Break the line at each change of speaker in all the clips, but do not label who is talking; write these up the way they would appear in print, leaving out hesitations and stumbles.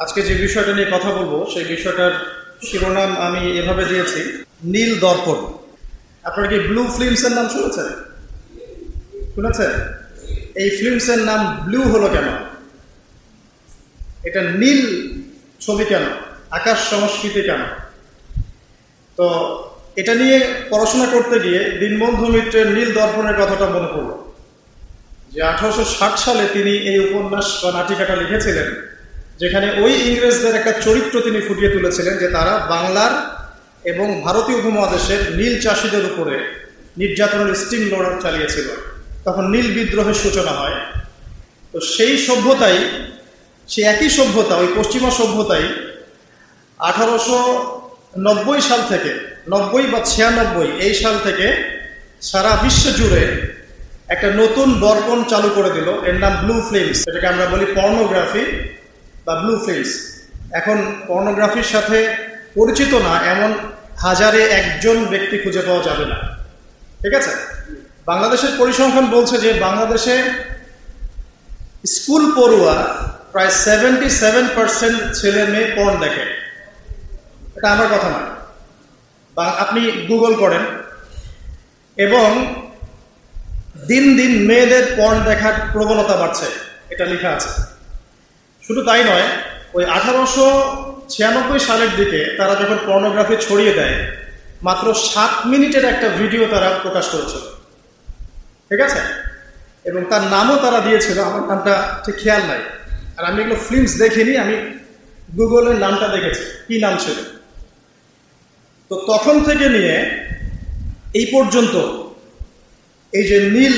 আজকে যে বিষয়টা নিয়ে কথা বলবো সেই বিষয়টার শিরোনাম আমি এভাবে দিয়েছি, নীল দর্পণ। আপনারা কি ব্লু ফিল্মসের নাম শুনেছেন? এই ফিল্মসের নাম ব্লু হলো কেন? এটা নীল ছবি কেন? আকাশ সংস্কৃতি কেন? তো এটা নিয়ে পড়াশোনা করতে গিয়ে দীনবন্ধু মিত্রের নীল দর্পণের কথাটা মনে পড়ল, যে 1860 সালে তিনি এই উপন্যাস বা নাটিকাটা লিখেছিলেন, যেখানে ওই ইংরেজদের একটা চরিত্র তিনি ফুটিয়ে তুলেছিলেন, যে তারা বাংলার এবং ভারতীয় উপমহাদেশের নীল চাষিদের উপরে নির্যাতনের স্টিম লড়াই চালিয়েছিল। তখন নীল বিদ্রোহের সূচনা হয়। তো সেই সভ্যতাই, সেই একই সভ্যতা, ওই পশ্চিমা সভ্যতাই 1890 সাল থেকে, 90 বা 96 এই সাল থেকে সারা বিশ্ব জুড়ে একটা নতুন দর্পণ চালু করে দিল। এর নাম ব্লু ফিল্মস। এটাকে আমরা বলি পর্নোগ্রাফি বা ব্লু ফিল্মস। এখন পর্নোগ্রাফির সাথে পরিচিত না এমন হাজারে একজন ব্যক্তি খুঁজে পাওয়া যাবে না, ঠিক আছে? বাংলাদেশের পরিসংখ্যান বলছে যে বাংলাদেশে স্কুল পড়ুয়া প্রায় 77% ছেলে মেয়ে পর্ন দেখে। এটা আমার কথা না, আপনি গুগল করেন, এবং দিন দিন মেয়েদের পর্ন দেখার প্রবণতা বাড়ছে, এটা লেখা আছে। শুধু তাই নয়, ওই 1896 সালের দিকে তারা যখন পর্নোগ্রাফি ছড়িয়ে দেয়, মাত্র 7 মিনিটের একটা ভিডিও তারা প্রকাশ করেছিল, ঠিক আছে? এবং তার নামও তারা দিয়েছিল, আমার নামটা ঠিক খেয়াল নাই, আর আমি এগুলো ফিল্মস দেখিনি, আমি গুগলের নামটা দেখেছি, কি নাম ছিল। তো তখন থেকে নিয়ে এই পর্যন্ত এই যে নীল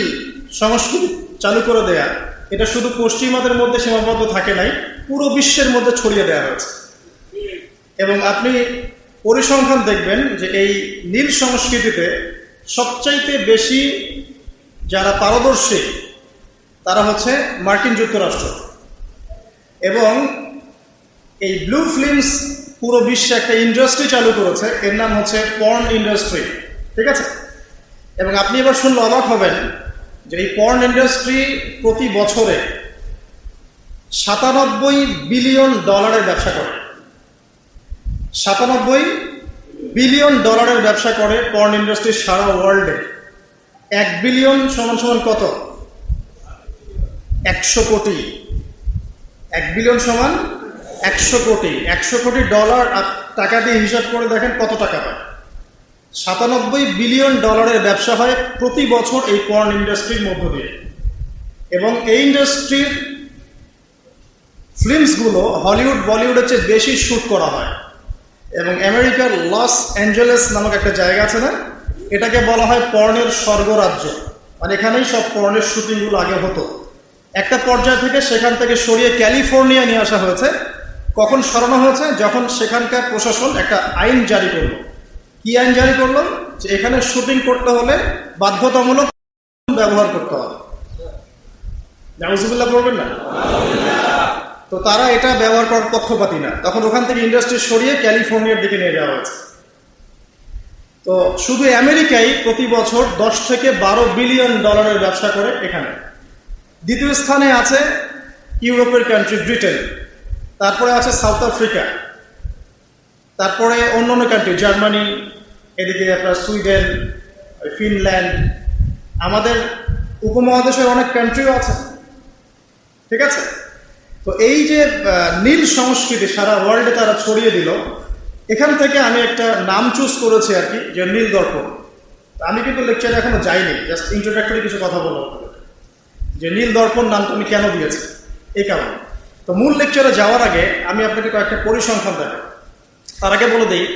সংস্কৃতি চালু করে দেয়া, এটা শুধু পশ্চিমাদের মধ্যে সীমাবদ্ধ থাকে নাই, পুরো বিশ্বের মধ্যে ছড়িয়ে দেওয়া হয়েছে। এবং আপনি পরিসংখ্যান দেখবেন যে এই নীল সংস্কৃতিতে সবচাইতে বেশি যারা পারদর্শী তারা হচ্ছে মার্কিন যুক্তরাষ্ট্র। এবং এই ব্লু ফিল্মস পুরো বিশ্বে একটা ইন্ডাস্ট্রি চালু করেছে, এর নাম হচ্ছে পর্ন ইন্ডাস্ট্রি, ঠিক আছে? এবং আপনি এবার শুনলে অবাক হবেন যে এই পর্ন ইন্ডাস্ট্রি প্রতি বছরে 97 বিলিয়ন ডলারের ব্যবসা করে। 97 বিলিয়ন ডলারের ব্যবসা করে পর্ন ইন্ডাস্ট্রি সারা ওয়ার্ল্ডে। 1 বিলিয়ন সমান সমান কত? 100 কোটি। 1 বিলিয়ন সমান 100 কোটি। 100 কোটি ডলার টাকা দিয়ে হিসাব করে দেখেন কত টাকা পায়। 97 বিলিয়ন ডলারের ব্যবসা হয় প্রতি বছর এই পর্ন ইন্ডাস্ট্রির মধ্য দিয়ে। এবং এই ইন্ডাস্ট্রির ফিল্মসগুলো হলিউড বলিউডের চেয়ে বেশি শ্যুট করা হয়। এবং আমেরিকার লস অ্যাঞ্জেলেস নামক একটা জায়গা আছে না, এটাকে বলা হয় পর্নের স্বর্গরাজ্য। মানে এখানেই সব পর্নের শুটিংগুলো আগে হতো। একটা পর্যায় থেকে সেখান থেকে সরিয়ে ক্যালিফোর্নিয়া নিয়ে আসা হয়েছে। কখন সরানো হয়েছে? যখন সেখানকার প্রশাসন একটা আইন জারি করলো। কি আইন জারি করলো? যে এখানে শুটিং করতে হলে বাধ্যতামূলক ব্যবহার করতে হবে। নাউজুবিল্লাহ পড়বেন না? তো তারা এটা ব্যবহার করার পক্ষপাতী না, তখন ওখান থেকে ইন্ডাস্ট্রি সরিয়ে ক্যালিফোর্নিয়ার দিকে নিয়ে যাওয়া হয়েছে। তো শুধু আমেরিকায় প্রতি বছর 10 থেকে 12 বিলিয়ন ডলারের ব্যবসা করে এখানে। দ্বিতীয় স্থানে আছে ইউরোপের কান্ট্রি ব্রিটেন, তারপরে আছে সাউথ আফ্রিকা, তারপরে অন্য কান্ট্রি জার্মানি, এদিকে আপনার সুইডেন, ফিনল্যান্ড, আমাদের উপমহাদেশের অনেক কান্ট্রিও আছে, ঠিক আছে? তো এই যে নীল সংস্কৃতি সারা ওয়ার্ল্ডে তারা ছড়িয়ে দিল, এখান থেকে আমি একটা নাম চুজ করেছি আর কি, যে নীল দর্পণ। আমি কিন্তু লেকচারে এখনো যাইনি, জাস্ট ইন্ট্রোডাক্টরি কিছু কথা বলবো যে নীল দর্পণ নামটা আমি কেন দিয়েছি, এই কারণে। তো মূল লেকচারে যাওয়ার আগে আমি আপনাকে কয়েকটা পরিসংখ্যান দেখাই। তার আগে বলে দিই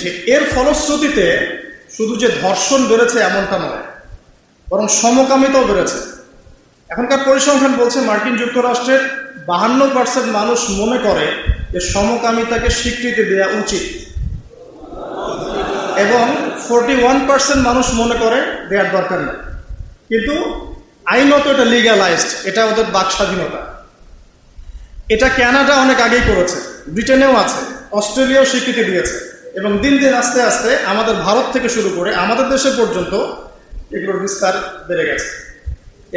যে এর ফলশ্রুতিতে শুধু যে ধর্ষণ বেড়েছে এমনটা নয়, বরং সমকামিতাও বেড়েছে। এখনকার পরিসংখ্যান বলছে মার্কিন যুক্তরাষ্ট্রের 52% মানুষ মনে করে যে সমকামিতাকে স্বীকৃতি দেওয়া উচিত, এবং 41% মানুষ মনে করে দেওয়ার দরকার নেই। কিন্তু আইনত এটা লিগ্যালাইজড, এটা ওদের বাক স্বাধীনতা। এটা কানাডা অনেক আগেই করেছে, ব্রিটেনেও আছে, অস্ট্রেলিয়াও স্বীকৃতি দিয়েছে, এবং দিন দিন আস্তে আস্তে আমাদের ভারত থেকে শুরু করে আমাদের দেশে পর্যন্ত এগুলোর বিস্তার বেড়ে গেছে।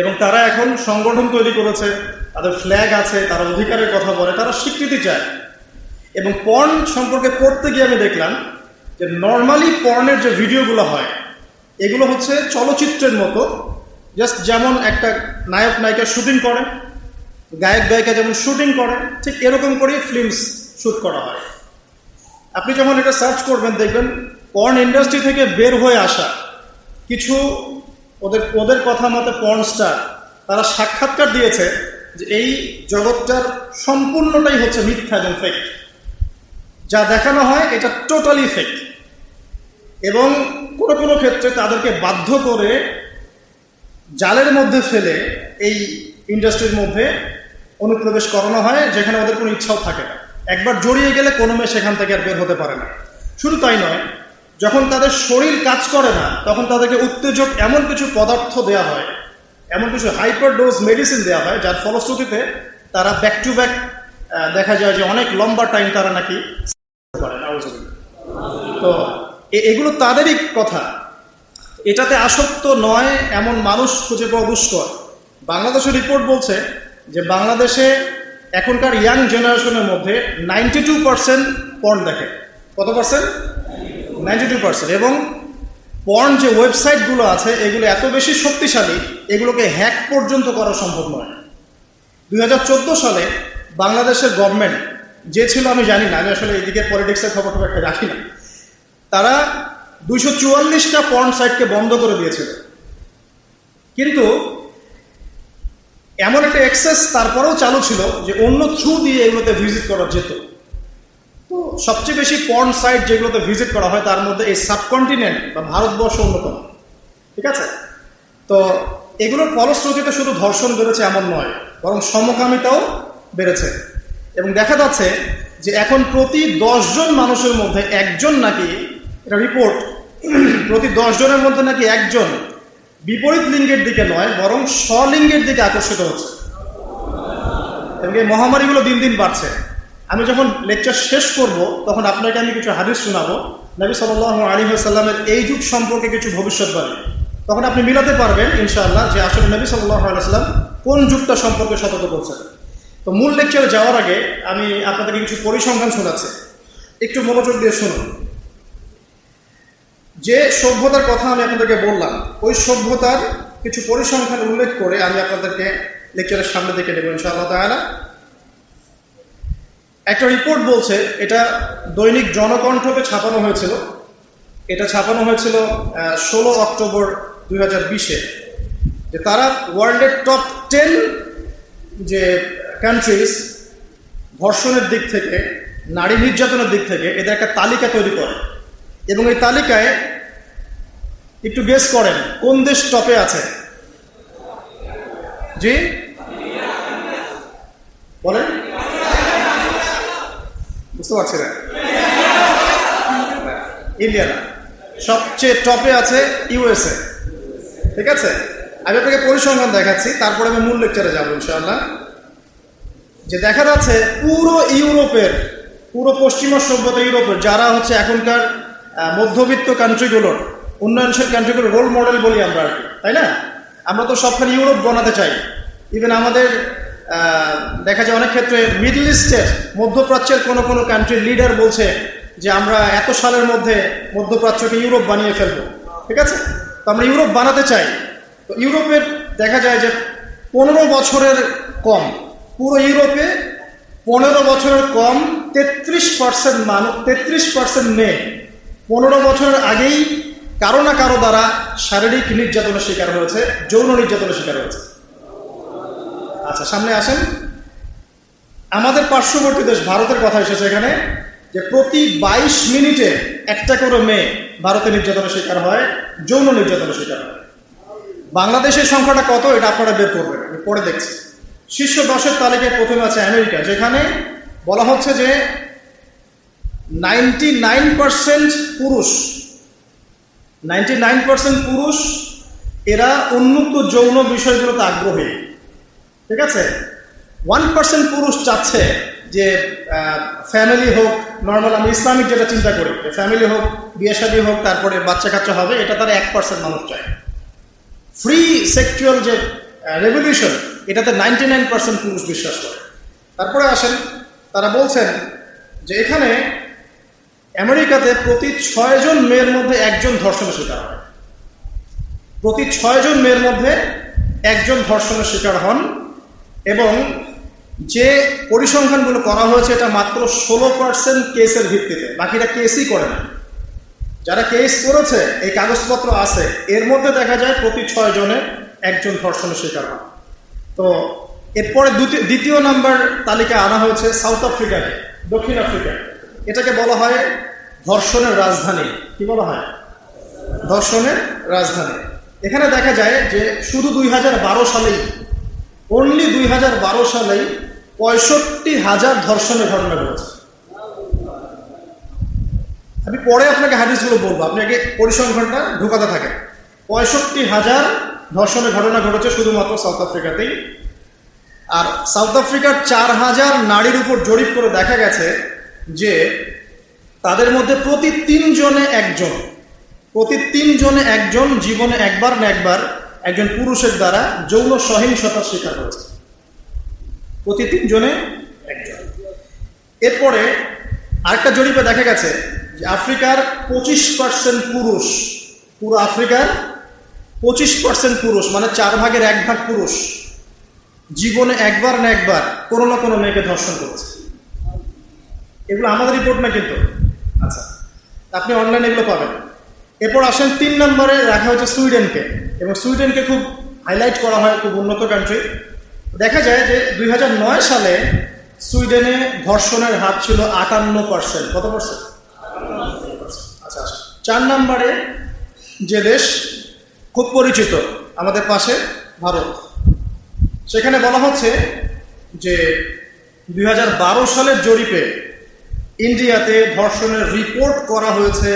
এবং তারা এখন সংগঠন তৈরি করেছে, তাদের ফ্ল্যাগ আছে, তারা অধিকারের কথা বলে, তারা স্বীকৃতি চায়। এবং পর্ন সম্পর্কে পড়তে গিয়ে আমি দেখলাম যে নর্মালি পর্নের যে ভিডিওগুলো হয় এগুলো হচ্ছে চলচ্চিত্রের মতো, জাস্ট যেমন একটা নায়ক নায়িকা শুটিং করে, গায়ক গায়িকা যেমন শুটিং করে, ঠিক এরকম করেই ফিল্মস শ্যুট করা হয়। আপনি যখন এটা সার্চ করবেন দেখবেন পর্ন ইন্ডাস্ট্রি থেকে বের হয়ে আসা কিছু ওদের কথা মতে পর্ন স্টার তারা সাক্ষাৎকার দিয়েছে যে এই জগৎটার সম্পূর্ণটাই হচ্ছে মিথ্যা এবং ফেক। যা দেখানো হয় এটা টোটালি ফেক। এবং কোনো কোনো ক্ষেত্রে তাদেরকে বাধ্য করে জালের মধ্যে ফেলে এই ইন্ডাস্ট্রির মধ্যে অনুপ্রবেশ করানো হয়, যেখানে ওদের কোনো ইচ্ছাও থাকে না। একবার জড়িয়ে গেলে কোনো মেয়ে সেখান থেকে আর বের হতে পারে না। শুধু তাই নয়, যখন তাদের শরীর কাজ করে না তখন তাদেরকে উত্তেজক এমন কিছু পদার্থ দেওয়া হয়, এমন কিছু হাইপার ডোজ মেডিসিন দেওয়া হয়, যার ফলশ্রুতিতে তারা ব্যাক টু ব্যাক দেখা যায় যে অনেক লম্বা টাইম তারা নাকি করে। তো এগুলো তাদেরই কথা, এটাতে আসক্ত নয় এমন মানুষ খুঁজে পাওয়া দুষ্কর। বাংলাদেশের রিপোর্ট বলছে যে বাংলাদেশে এখনকার ইয়াং জেনারেশনের মধ্যে 92% পর্ন দেখে। কত পার্সেন্ট? 92%। এবং পর্ন যে ওয়েবসাইটগুলো আছে এগুলো এত বেশি শক্তিশালী, এগুলোকে হ্যাক পর্যন্ত করা সম্ভব নয়। 2014 সালে বাংলাদেশের গভর্নমেন্ট যে ছিল, আমি জানি না, আমি আসলে এদিকে পলিটিক্সের খবর খুব একটা রাখি না, তারা 244টা পর্ন সাইটকে বন্ধ করে দিয়েছিল। কিন্তু এমন একটা অ্যাক্সেস তারপরেও চালু ছিল যে অন্য থ্রু দিয়ে এগুলোতে ভিজিট করা যেত। তো সবচেয়ে বেশি পর্ন সাইট যেগুলোতে ভিজিট করা হয় তার মধ্যে এই সাবকন্টিনেন্ট বা ভারতবর্ষ অন্যতম। ঠিক আছে? তো এগুলোর ফলশ্রুতিতে শুধু ধর্ষণ বেড়েছে এমন নয়, বরং সমকামিতাও বেড়েছে। এবং দেখা যাচ্ছে যে এখন প্রতি 10 জন মানুষের মধ্যে একজন নাকি, এটা রিপোর্ট, প্রতি 10 জনের মধ্যে নাকি একজন বিপরীত লিঙ্গের দিকে নয় বরং স্বলিঙ্গের দিকে আকর্ষিত হচ্ছে। এবং এই মহামারীগুলো দিন দিন বাড়ছে। আমি যখন লেকচার শেষ করব তখন আপনাকে আমি কিছু হাদিস শোনাবো নবী সাল্লাল্লাহু আলাইহি ওয়াসাল্লামের এই যুগ সম্পর্কে কিছু ভবিষ্যৎবাণী। তখন আপনি মিলাতে পারবেন ইনশাআল্লাহ যে আসলে নবী সাল্লাল্লাহু আলাইহি ওয়াসাল্লাম কোন যুগটা সম্পর্কে সতর্ক করছেন। তো মূল লেকচারে যাওয়ার আগে আমি আপনাদেরকে কিছু পরিসংখ্যান শোনাচ্ছি, একটু মনোযোগ দিয়ে শুনুন। যে সভ্যতার কথা আমি আপনাদেরকে বললাম ওই সভ্যতার কিছু পরিসংখ্যান উল্লেখ করে আমি আপনাদেরকে লেকচারের সামনে দেখে নেব ইনশাআল্লাহ তাআলা। একটা রিপোর্ট বলছে, এটা দৈনিক জনকণ্ঠকে ছাপানো হয়েছিল, এটা ছাপানো হয়েছিল 16 অক্টোবর 2020-এ, যে তারা ওয়ার্ল্ডের টপ 10 যে কান্ট্রিজ ধর্ষণের দিক থেকে, নারী নির্যাতনের দিক থেকে এদের একটা তালিকা তৈরি করে। এবং এই তালিকায় একটু গেস করেন কোন দেশ টপে আছে? জি বলেন, বুঝতে পারছি না। ইন্ডিয়া না, সবচেয়ে টপে আছে ইউএসএ। ঠিক আছে, আমি আপনাকে পরিসংখ্যান দেখাচ্ছি, তারপরে আমি মূল লেকচারে যাবো ইনশাআল্লাহ। যে দেখা যাচ্ছে পুরো ইউরোপের, পুরো পশ্চিমা সভ্যতা ইউরোপের যারা হচ্ছে এখনকার মধ্যবিত্ত কান্ট্রিগুলোর, উন্নয়নশীল কান্ট্রিগুলোর রোল মডেল বলি আমরা আর কি, তাই না? আমরা তো সবখানে ইউরোপ বানাতে চাই। ইভেন আমাদের দেখা যায় অনেক ক্ষেত্রে মিডল ইস্টের, মধ্যপ্রাচ্যের কোনো কোনো কান্ট্রির লিডার বলছে যে আমরা এত সালের মধ্যে মধ্যপ্রাচ্যকে ইউরোপ বানিয়ে ফেলবো। ঠিক আছে, তো আমরা ইউরোপ বানাতে চাই। তো ইউরোপের দেখা যায় যে 15 বছরের কম, পুরো ইউরোপে 15 বছরের কম 33% মানুষ, 33% মেয়ে 15 বছরের আগেই কারো না কারো দ্বারা শারীরিক নির্যাতনের শিকার হয়েছে, যৌন নির্যাতনের শিকার হয়েছে। আচ্ছা, সামনে আসেন। আমাদের পার্শ্ববর্তী দেশ ভারতের কথা এসেছে এখানে, যে প্রতি 22 মিনিটে একটা করে মেয়ে ভারতে নির্যাতনের শিকার হয়, যৌন নির্যাতনের শিকার হয়। বাংলাদেশের সংখ্যাটা কত এটা আপনারা বের করবেন, আমি পরে দেখছি। শীর্ষ 10-এর তালিকায় প্রথমে আছে আমেরিকা, যেখানে বলা হচ্ছে যে 99% পুরুষ, 99% পুরুষ এরা উন্মুক্ত যৌন বিষয়গুলোতে আগ্রহী। ঠিক আছে, 1% পুরুষ চাচ্ছে যে ফ্যামিলি হোক, নর্মাল আমি ইসলামিক যেটা চিন্তা করি, ফ্যামিলি হোক, বিয়ে শাদী হোক, তারপরে বাচ্চা কাচ্চা হবে, এটা তারা 1% মানুষ চায়। ফ্রি সেক্সুয়াল যে রেভলিউশন, এটাতে 99% পুরুষ বিশ্বাস করে। তারপরে আসেন, তারা বলছেন যে এখানে আমেরিকাতে প্রতি 6 জন মেয়ের মধ্যে একজন ধর্ষণের শিকার হয়। প্রতি 6 জন মেয়ের মধ্যে একজন ধর্ষণের শিকার হন, এবং যে পরিসংখ্যানগুলো করা হয়েছে এটা মাত্র 16% কেসের ভিত্তিতে, বাকিটা কেসই করে না। যারা কেস করেছে, এই কাগজপত্র আছে, এর মধ্যে দেখা যায় প্রতি 6 জনে একজন ধর্ষণের শিকার হন। তো এরপরে দ্বিতীয় নাম্বার তালিকা আনা হয়েছে সাউথ আফ্রিকাকে, দক্ষিণ আফ্রিকা। এটাকে বলা হয় ধর্ষণের রাজধানী। কি বলা হয়? ধর্ষণের রাজধানী। এখানে দেখা যায় যে শুধু 2012 সালেই, অনলি 2012 সালেই 65,000 ধর্ষণের ঘটনা ঘটেছে। আমি পরে আপনাকে হাদিসগুলো বলবো, আপনি আগে পরিসংখ্যানটা ঢুকাতে থাকেন। 65,000 ধর্ষণের ঘটনা ঘটেছে শুধুমাত্র সাউথ আফ্রিকাতেই। আর সাউথ আফ্রিকার 4,000 নারীর উপর জরিপ করে দেখা গেছে যে তাদের মধ্যে প্রতি 3 জনে একজন জীবনে একবার না একবার একজন পুরুষের দ্বারা যৌন সহিংসতার শিকার হয়েছে। প্রতি 3 জনে একজন। এরপরে আরেকটা জরিপে দেখা গেছে যে আফ্রিকার 25% পুরুষ, পুরো আফ্রিকার 25% পুরুষ, মানে 4 ভাগের 1 ভাগ পুরুষ জীবনে একবার না একবার কোনো না কোনো মেয়েকে ধর্ষণ করেছে। এগুলো আমাদের রিপোর্ট না কিন্তু। আচ্ছা, আপনি অনলাইনে এগুলো পাবেন। এরপর আসেন 3 নম্বরে রাখা হয়েছে সুইডেনকে, এবং সুইডেনকে খুব হাইলাইট করা হয়, খুব উন্নত কান্ট্রি। দেখা যায় যে 2009 সালে সুইডেনে ধর্ষণের হার ছিল 58%। কত পার্সেন্ট? আচ্ছা, 4 নম্বরে যে দেশ খুব পরিচিত আমাদের পাশে, ভারত। সেখানে বলা হচ্ছে যে 2012 সালের জরিপে ইন্ডিয়াতে ধর্ষণের রিপোর্ট করা হয়েছে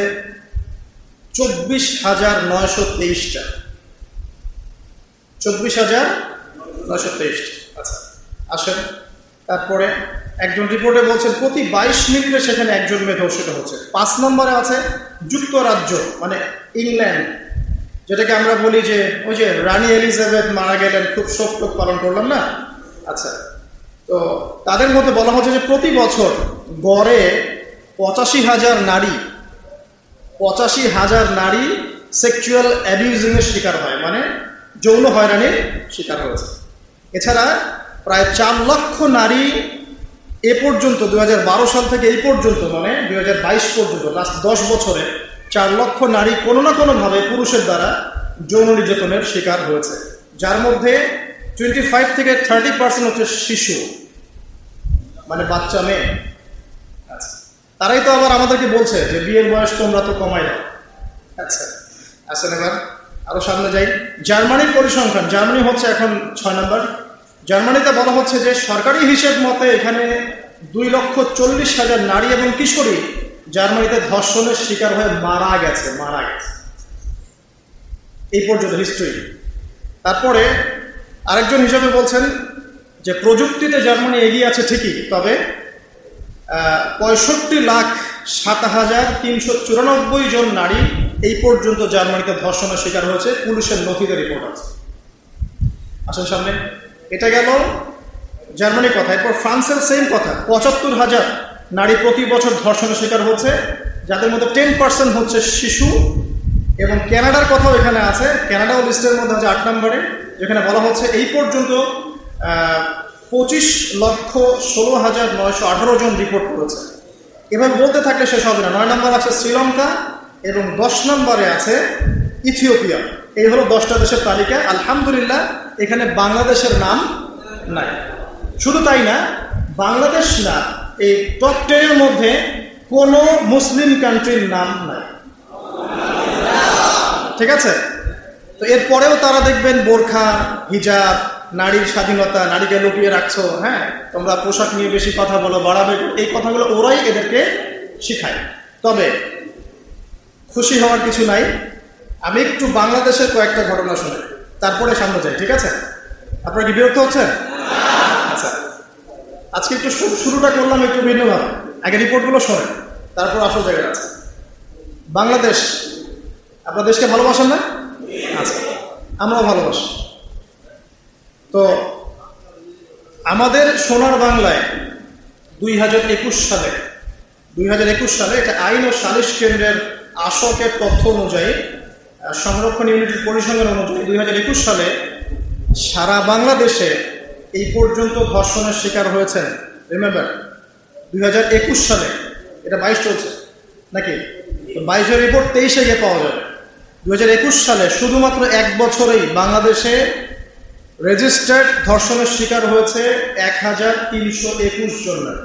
24,923টা। 24,923। আচ্ছা, আসেন তারপরে একজন রিপোর্টে বলছেন প্রতি 22 মিনিটে সেখানে একজন মেয়ে ধর্ষিত হচ্ছে। 5 নম্বরে আছে যুক্তরাজ্য, মানে ইংল্যান্ড, যেটাকে আমরা বলি যে ওই যে রানী এলিজাবেথ মারা গেলেন, খুব শোক পালন করলাম না। আচ্ছা, তো তাদের মধ্যে বলা হচ্ছে যে প্রতি বছর গড়ে 85,000 নারী সেক্সুয়াল অ্যাবিউজিংয়ের শিকার হয়, মানে যৌন হয়রানির শিকার হয়েছে। এছাড়া প্রায় 4 লক্ষ নারী এ পর্যন্ত 2012 সাল থেকে এই পর্যন্ত, মানে 2022 পর্যন্ত, লাস্ট 10 বছরে 4 লক্ষ নারী কোনো না কোনোভাবে পুরুষের দ্বারা যৌন নির্যাতনের শিকার হয়েছে, যার মধ্যে 25 থেকে 30% হচ্ছে শিশু, মানে বাচ্চা মেয়ে। আচ্ছা, তারাই তো আবার আমাদেরকে বলছে যে বিয়ের বয়স তোমরা তো কমাই দাও। আচ্ছা, আসেন এবার আরো সামনে যাই। জার্মানির পরিসংখ্যান, জার্মানি হচ্ছে এখন 6 নম্বর। জার্মানিতে বলা হচ্ছে যে সরকারি হিসেব মতে এখানে 2,40,000 নারী এবং কিশোরী জার্মানিতে ধর্ষণের শিকার হয়ে মারা গেছে। এই পর্যন্ত হিস্ট্রি। তারপরে আরেকজন হিসাবে বলছেন যে প্রযুক্তিতে জার্মানি এগিয়ে আছে ঠিকই, তবে 65,07,394 জন নারী এই পর্যন্ত জার্মানিতে ধর্ষণের শিকার হয়েছে, পুলিশের নথিতে রিপোর্ট আছে। আসেন সামনে, এটা গেল জার্মানির কথা। এরপর ফ্রান্সের সেম কথা, 75,000 নারী প্রতি বছর ধর্ষণের শিকার হচ্ছে, যাদের মধ্যে 10% হচ্ছে শিশু। এবং কানাডার কথাও এখানে আছে, কানাডাও লিস্টের মধ্যে আছে 8 নম্বরে, যেখানে বলা হচ্ছে এই পর্যন্ত 25,16,918 জন রিপোর্ট করেছে। এবার বলতে থাকলে শেষ হবে না। 9 নম্বর আছে শ্রীলঙ্কা, এবং 10 নম্বরে আছে ইথিওপিয়া। এই হলো 10টা দেশের তালিকা। আলহামদুলিল্লাহ, এখানে বাংলাদেশের নাম নাই। শুধু তাই না, বাংলাদেশ না, এই টপ 10-এর মধ্যে কোনো মুসলিম কান্ট্রির নাম নাই। ঠিক আছে? তো এরপরেও তারা দেখবেন বোরখা, হিজাব, নারীর স্বাধীনতা, নারীকে লুকিয়ে রাখছো, হ্যাঁ তোমরা পোশাক নিয়ে বেশি কথা বলো, বাড়াবে, এই কথাগুলো ওরাই এদেরকে শিখায়। তবে খুশি হওয়ার কিছু নাই, আমি একটু বাংলাদেশের কয়েকটা ঘটনা শুনে তারপরে সামনে যাই। ঠিক আছে? আপনারা কি বিরক্ত হচ্ছেন? আচ্ছা, আজকে একটু শুরুটা করলাম একটু ভিন্নভাবে। আগে রিপোর্টগুলো শোনেন, তারপর আসল জায়গায় আছে। বাংলাদেশ, আপনার দেশকে ভালোবাসেন না? আচ্ছা, আমরাও ভালোবাসি। তো আমাদের সোনার বাংলায় 2021 সালে এটা আইন ও সালিশ কেন্দ্রের আশকের তথ্য অনুযায়ী, সংরক্ষণ ইউনিটের পরিসংখ্যান অনুযায়ী 2021 সালে সারা বাংলাদেশে এই পর্যন্ত ধর্ষণের শিকার হয়েছেন। রিমেম্বার 2021 সালে, এটা 22 চলছে নাকি, 22-এর রিপোর্ট 23-এ গিয়ে পাওয়া যাবে। 2021 সালে শুধুমাত্র এক বছরেই বাংলাদেশে রেজিস্টার্ড ধর্ষণের শিকার হয়েছে 1321 জনের।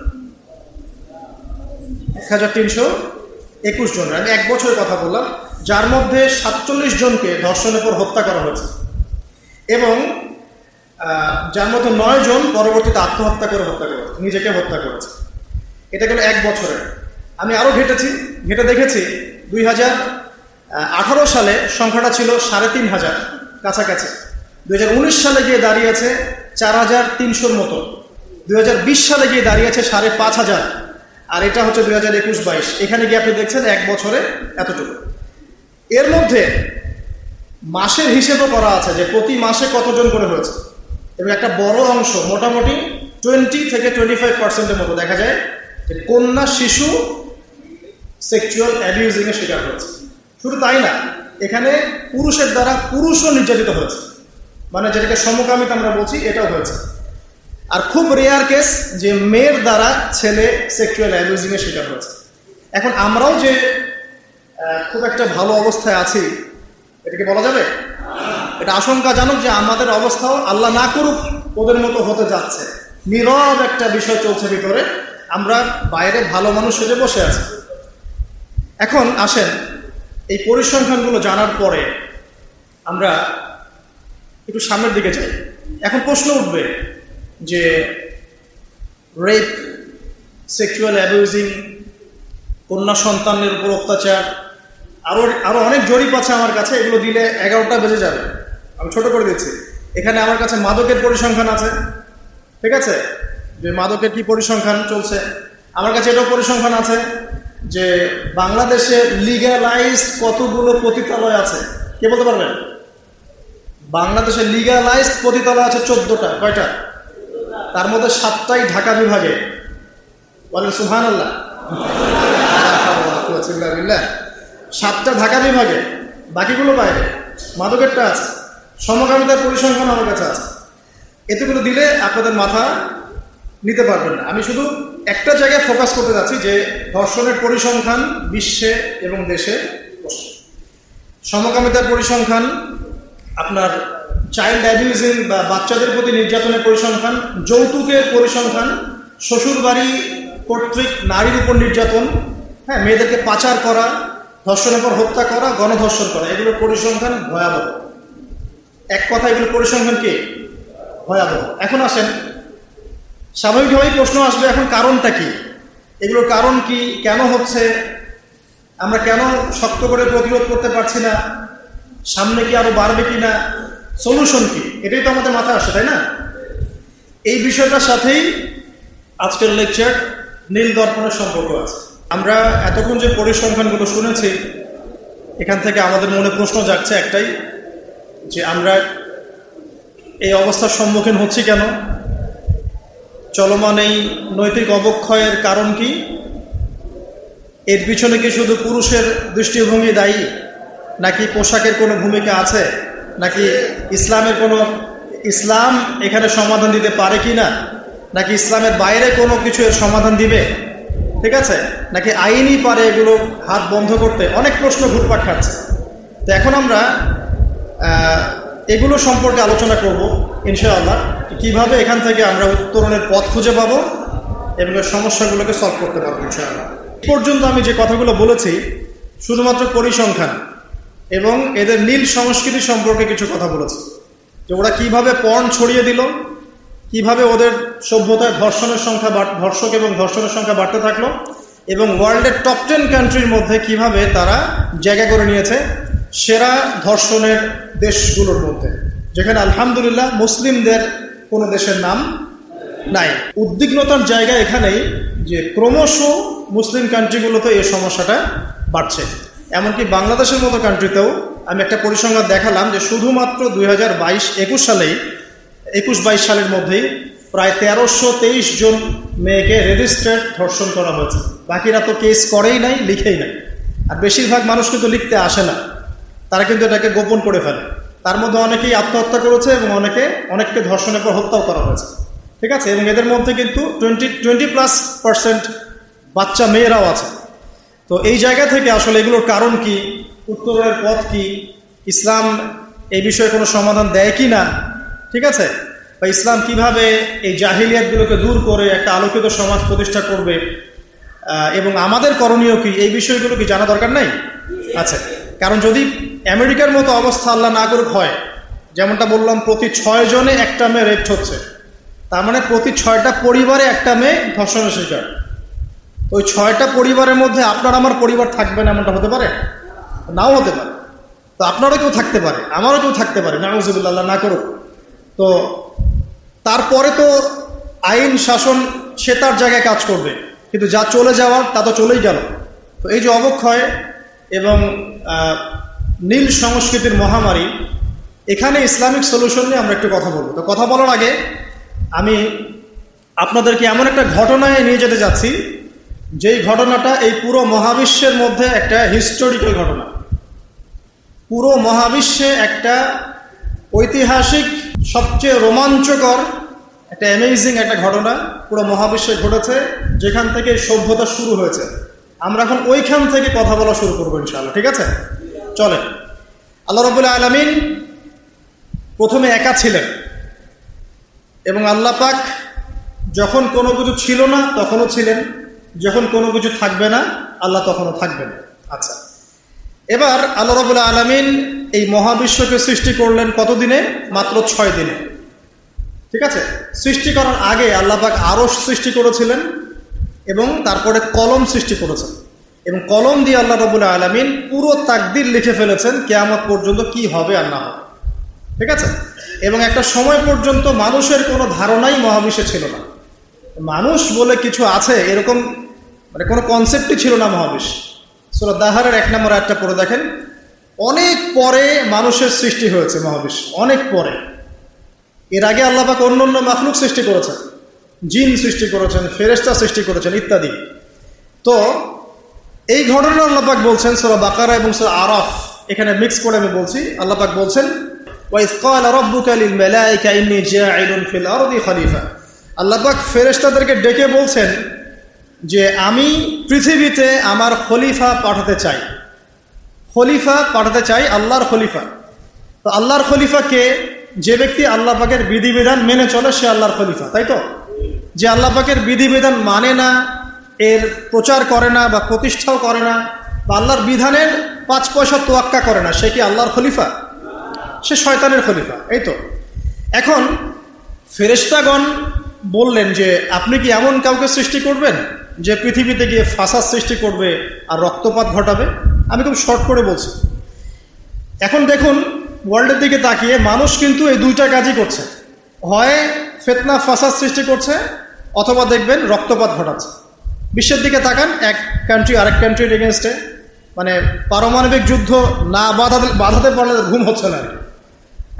1321 জনের, আমি এক বছরের কথা বললাম, যার মধ্যে 47 জনকে ধর্ষণের পর হত্যা করা হয়েছে এবং যার মধ্যে 9 জন পরবর্তীতে আত্মহত্যা করে নিজেকে হত্যা করেছে। এটা গেল এক বছরের। আমি আরও ঘেটে দেখেছি 2018 সালে সংখ্যাটা ছিল 3500 কাছাকাছি, 2019 সালে গিয়ে দাঁড়িয়েছে 4300-র মতো, 2020 সালে গিয়ে দাঁড়িয়েছে 5500, আর এটা হচ্ছে 2021-22। এখানে গিয়ে আপনি দেখছেন এক বছরে এতটুকু। এর মধ্যে মাসের হিসেবও করা আছে যে প্রতি মাসে কতজন করে হয়েছে, এবং একটা বড় অংশ, মোটামুটি 20 থেকে 25%-এর মতো দেখা যায় যে কন্যা শিশু সেক্সুয়াল অ্যাবিউজিংয়ের শিকার হয়েছে। শুধু তাই না, এখানে পুরুষের দ্বারা পুরুষও নির্যাতিত হয়েছে, মানে যেটাকে সমকামিতা আমরা বলছি, এটাও হয়েছে। আর খুব রেয়ার কেস যে মেয়ের দ্বারা ছেলে সেক্সুয়াল অ্যাবিউজিংয়ের শিকার হয়েছে। এখন আমরাও যে খুব একটা ভালো অবস্থায় আছি, এটাকে বলা যাবে? এটা আশঙ্কাজনক যে আমাদের অবস্থাও আল্লাহ না করুক ওদের মতো হতে যাচ্ছে। নীরব একটা বিষয় চলছে ভিতরে, আমরা বাইরে ভালো মানুষ সেজে বসে আছি। এখন আসেন, এই পরিসংখ্যানগুলো জানার পরে আমরা একটু সামনের দিকে যাই। এখন প্রশ্ন উঠবে যে রেপ, সেক্সুয়াল অ্যাবিউজিং, কন্যা সন্তানের উপর অত্যাচার, আরো অনেক জরিপ আছে আমার কাছে, এগুলো দিলে 11টা বেজে যাবে, আমি ছোট করে দিচ্ছি। এখানে আমার কাছে মাদকের পরিসংখ্যান আছে, ঠিক আছে, যে মাদকের কি পরিসংখ্যান চলছে। আমার কাছে এটাও পরিসংখ্যান আছে যে বাংলাদেশে লিগ্যালাইজড কতগুলো পতিতালয় আছে। কে বলতে পারবেন? বাংলাদেশে লিগ্যালাইজড পতিতালয় আছে 14টা। কয়টা? তার মধ্যে 7টাই ঢাকা বিভাগে। বলেন সুবহানাল্লাহ। 7টা ঢাকা বিভাগে, বাকিগুলো বাইরে। মাদকেরটা আছে, সমকামিতার পরিসংখ্যান আমার কাছে আছে। এতগুলো দিলে আপনাদের মাথা নিতে পারবেন না। আমি শুধু একটা জায়গায় ফোকাস করতে যাচ্ছি যে ধর্ষণের পরিসংখ্যান বিশ্বে এবং দেশে, সমকামিতার পরিসংখ্যান, আপনার চাইল্ড অ্যাবিউজিং বা বাচ্চাদের প্রতি নির্যাতনের পরিসংখ্যান, যৌতুকের পরিসংখ্যান, শ্বশুরবাড়ি কর্তৃক নারীর উপর নির্যাতন, হ্যাঁ, মেয়েদেরকে পাচার করা, ধর্ষণের পর হত্যা করা, গণধর্ষণ করা, এগুলোর পরিসংখ্যান ভয়াবহ। এক কথা, এগুলোর পরিসংখ্যান কি? ভয়াবহ। এখন আসেন, স্বাভাবিকভাবেই প্রশ্ন আসবে, এখন কারণটা কি? এগুলোর কারণ কি? কেন হচ্ছে? আমরা কেন শক্ত করে প্রতিরোধ করতে পারছি না? সামনে কি আরো বাড়বে কি না? সলিউশন কি? এটাই তো আমাদের মাথায় আসে, তাই না? এই বিষয়টার সাথেই আজকের লেকচার নীল দর্পণের সম্পর্ক আছে। আমরা এতক্ষণ যে পরিসংখ্যানগুলো শুনেছি, এখান থেকে আমাদের মনে প্রশ্ন জাগছে একটাই, যে আমরা এই অবস্থার সম্মুখীন হচ্ছি কেন? চলমান এই নৈতিক অবক্ষয়ের কারণ কি? এর পিছনে কি শুধু পুরুষের দৃষ্টিভঙ্গি দায়ী, নাকি পোশাকের কোনো ভূমিকা আছে, নাকি ইসলাম এখানে সমাধান দিতে পারে কি না, নাকি ইসলামের বাইরে কোনো কিছু এর সমাধান দিবে, ঠিক আছে, নাকি আইনই পারে এগুলো হাত বন্ধ করতে? অনেক প্রশ্ন ঘুরপাক খাচ্ছে। তো এখন আমরা এগুলো সম্পর্কে আলোচনা করব ইনশাআল্লাহ, কিভাবে এখান থেকে আমরা উত্তরণের পথ খুঁজে পাবো এবং সমস্যাগুলোকে সলভ করতে পারবো ইনশাআল্লাহ। এই পর্যন্ত আমি যে কথাগুলো বলেছি শুধুমাত্র পরিসংখ্যান এবং এদের নীল সংস্কৃতি সম্পর্কে কিছু কথা বলেছি, যে ওরা কিভাবে পর্ন ছড়িয়ে দিল, কিভাবে ওদের সভ্যতায় ধর্ষক এবং ধর্ষণের সংখ্যা বাড়তে থাকলো, এবং ওয়ার্ল্ডের টপ 10 কান্ট্রির মধ্যে কিভাবে তারা জায়গা করে নিয়েছে সেরা ধর্ষণের দেশগুলোর মধ্যে, যেখানে আলহামদুলিল্লাহ মুসলিমদের কোনো দেশের নাম নাই। উদ্বিগ্নতার জায়গা এখানেই যে ক্রমশ মুসলিম কান্ট্রিগুলোতে এই সমস্যাটা বাড়ছে। এমনকি বাংলাদেশের মতো কান্ট্রিতেও আমি একটা পরিসংখ্যান দেখালাম যে শুধুমাত্র 2022-21 সালেই 21-22 সালের মধ্যেই প্রায় 1323 জন মেয়েকে রেজিস্টার্ড ধর্ষণ করা হয়েছে। বাকিরা তো কেস করেই নাই, লিখেই নাই। আর বেশিরভাগ মানুষ কিন্তু লিখতে আসে না, তারা কিন্তু এটাকে গোপন করে ফেলে। তার মধ্যে অনেকেই আত্মহত্যা করেছে এবং অনেককে ধর্ষণের পর হত্যাও করা হয়েছে, ঠিক আছে। এবং এদের মধ্যে কিন্তু 20+ বাচ্চা মেয়েরাও আছে। তো এই জায়গা থেকে আসলে এগুলোর কারণ কি, উত্তরের পথ কি, ইসলাম এই বিষয়ে কোনো সমাধান দেয় কি না, ঠিক আছে, বা ইসলাম কিভাবে এই জাহিলিয়াতগুলোকে দূর করে একটা আলোকিত সমাজ প্রতিষ্ঠা করবে, এবং আমাদের করণীয় কি, এই বিষয়গুলো কি জানা দরকার নাই? আচ্ছা, কারণ যদি আমেরিকার মতো অবস্থা আল্লাহ না করুক হয়, যেমনটা বললাম প্রতি 6 জনে একটা মেয়ে রেপ হচ্ছে, তার মানে প্রতি 6টা পরিবারে একটা মেয়ে ধর্ষণের শিকার। ওই 6টা পরিবারের মধ্যে আপনার আমার পরিবার থাকবে না এমনটা হতে পারে? নাও হতে পারে। তো আপনারও কেউ থাকতে পারে, আমারও কেউ থাকতে পারে, নাউযুবিল্লাহ, আল্লাহ না করুক। তো তারপরে তো আইন শাসন সে তার জায়গায় কাজ করবে, কিন্তু যা চলে যাওয়ার তা তো চলেই গেল। তো এই যে অবক্ষয় এবং নীল সংস্কৃতির মহামারী, এখানে ইসলামিক সলিউশন নিয়ে আমরা একটু কথা বলবো। তো কথা বলার আগে আমি আপনাদেরকে এমন একটা ঘটনায় নিয়ে যেতে যাচ্ছি, যেই ঘটনাটা এই পুরো মহাবিশ্বের মধ্যে একটা হিস্টোরিক্যাল ঘটনা। পুরো মহাবিশ্বে একটা ঐতিহাসিক, সবচেয়ে রোমাঞ্চকর, একটা অ্যামেজিং একটা ঘটনা পুরো মহাবিশ্বে ঘটেছে, যেখান থেকে সভ্যতা শুরু হয়েছে। আমরা এখন ওইখান থেকে কথা বলা শুরু করবো ইনশাআল্লাহ, ঠিক আছে? চলেন। আল্লাহ রাব্বুল আলামিন প্রথমে একা ছিলেন, এবং আল্লাহ পাক যখন কোনো কিছু ছিল না তখনও ছিলেন, যখন কোনো কিছু থাকবে না আল্লাহ তখনও থাকবেন। আচ্ছা, এবার আল্লাহ রাব্বুল আলামিন এই মহাবিশ্বকে সৃষ্টি করলেন কত দিনে? মাত্র 6 দিনে, ঠিক আছে। সৃষ্টি করার আগে আল্লাহ পাক আরশ সৃষ্টি করেছিলেন, এবং তারপরে কলম সৃষ্টি করেছেন, এবং কলম দিয়ে আল্লাহ রাব্বুল আলামিন পুরো তাকদীর লিখে ফেলেছেন কিয়ামত পর্যন্ত কি হবে আর না হবে, ঠিক আছে। এবং একটা সময় পর্যন্ত মানুষের কোনো ধারণাই মহাবিশ্বে ছিল না, মানুষ বলে কিছু আছে এরকম মানে কোনো কনসেপ্টই ছিল না মহাবিশ্ব। সূরা দাহারের 1 নম্বর আয়াতটা পড়ে দেখেন, অনেক পরে মানুষের সৃষ্টি হয়েছে মহাবিশ্ব, অনেক পরে। এর আগে আল্লাহ পাক অন্যান্য মাখলুক সৃষ্টি করেছেন, জিন সৃষ্টি করেছেন, ফেরেশতা সৃষ্টি করেছেন ইত্যাদি। তো এই ঘটনা আল্লাহ পাক বলছেন সূরা বাকারা এবং সূরা আরাফ, এখানে মিক্স করে আমি বলছি। আল্লাহ পাক বলছেন, ওয়াইয ক্বালা রাব্বুকা লিল মালায়েকা ইন্নী জাঈলুন ফিল আরদি খলিফা। আল্লাহ পাক ফেরেশতাদেরকে ডেকে বলছেন যে আমি পৃথিবীতে আমার খলিফা পাঠাতে চাই, খলিফা পাঠাতে চাই, আল্লাহর খলিফা। তো আল্লাহর খলিফা কে? যে ব্যক্তি আল্লাহ পাকের বিধিবিধান মেনে চলে সে আল্লাহর খলিফা, তাই তো? যে আল্লাহ পাকের বিধিবিধান মানে না, এর প্রচার করে না বা প্রতিষ্ঠাও করে না, বা আল্লাহর বিধানের 5 পয়সা তোয়াক্কা করে না, সে কি আল্লাহর খলিফা? সে শয়তানের খলিফা, এই তো। এখন ফেরেশতাগণ বললেন যে আপনি কি এমন কাউকে সৃষ্টি করবেন যে পৃথিবীতে গিয়ে ফাসাদ সৃষ্টি করবে আর রক্তপাত ঘটাবে? আমি খুব শর্ট করে বলছি। এখন দেখুন ওয়ার্ল্ডের দিকে তাকিয়ে মানুষ কিন্তু এই দুইটা কাজই করছে, হয় ফিতনা ফাসাদ সৃষ্টি করছে, অথবা দেখবেন রক্তপাত ঘটাচ্ছে। বিশ্বের দিকে তাকান, এক কান্ট্রি আরেক কান্ট্রির এগেনস্টে, মানে পারমাণবিক যুদ্ধ না বাধাতে পারলে ঘুম হচ্ছে না,